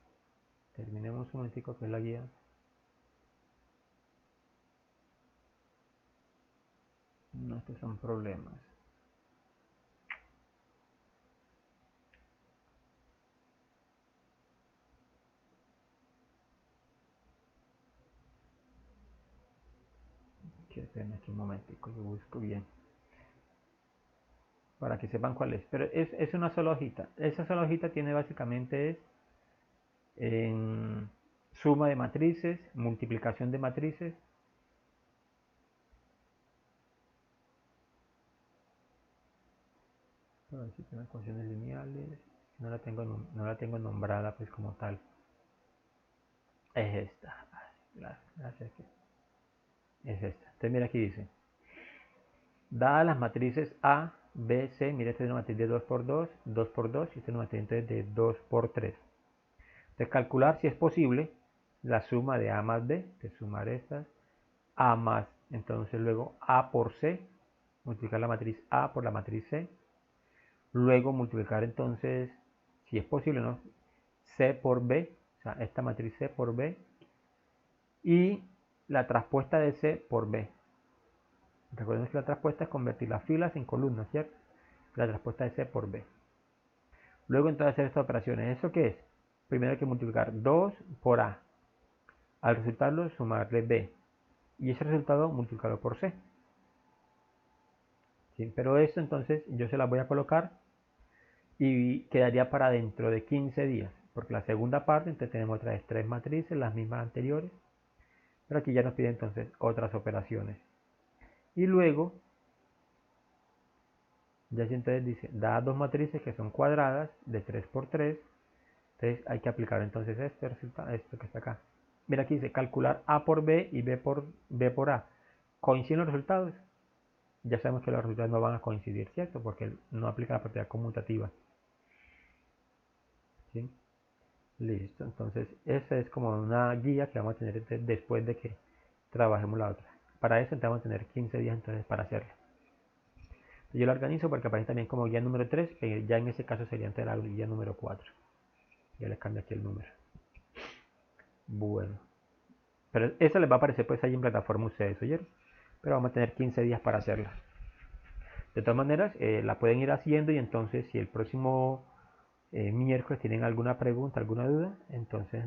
terminemos un momentico que es la guía. No, estos son problemas. Que esperen aquí un momentico, yo busco bien. Para que sepan cuál es. Pero es una sola hojita. Esa sola hojita tiene básicamente es en suma de matrices, multiplicación de matrices. A ver si tiene ecuaciones lineales. No la tengo nombrada pues como tal. Es esta. Gracias. Es esta. Entonces mira aquí dice. Dadas las matrices A, B, C, mira esta es una matriz de 2 por 2, 2 por 2 y esta es una matriz de 2 por 3. Entonces calcular si es posible la suma de A más B, de sumar estas, A más, entonces luego A por C, multiplicar la matriz A por la matriz C, luego multiplicar entonces, si es posible, ¿no? C por B, o sea, esta matriz C por B, y la traspuesta de C por B. Recuerden que la traspuesta es convertir las filas en columnas, ¿cierto? La traspuesta de C por B. Luego entonces hacer estas operaciones. ¿Eso qué es? Primero hay que multiplicar 2 por A. Al resultado sumarle B. Y ese resultado multiplicarlo por C. ¿Sí? Pero eso entonces yo se las voy a colocar y quedaría para dentro de 15 días. Porque la segunda parte, entonces tenemos otra vez 3 matrices, las mismas anteriores. Pero aquí ya nos pide entonces otras operaciones. Y luego, ya si entonces dice, da dos matrices que son cuadradas de 3 por 3. Entonces hay que aplicar entonces este resultado, esto que está acá. Mira aquí dice calcular A por B y B por A. ¿Coinciden los resultados? Ya sabemos que los resultados no van a coincidir, ¿cierto? Porque no aplica la propiedad conmutativa. ¿Sí? Listo, entonces esa es como una guía que vamos a tener después de que trabajemos la otra. Para eso vamos a tener 15 días entonces para hacerlo. Yo lo organizo porque aparece también como guía número 3, que ya en ese caso sería entonces la guía número 4. Ya les cambio aquí el número. Bueno. Pero eso les va a aparecer pues ahí en plataforma ustedes, ¿oyeron? Pero vamos a tener 15 días para hacerla. De todas maneras, la pueden ir haciendo y entonces si el próximo miércoles tienen alguna pregunta, alguna duda, entonces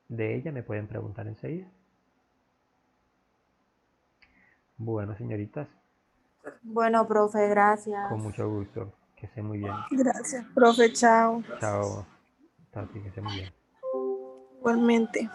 de ella me pueden preguntar enseguida. Bueno, señoritas, Bueno, profe, gracias. con mucho gusto. Que esté muy bien. Gracias, profe, chao. Chao, Tati, que esté muy bien. Igualmente.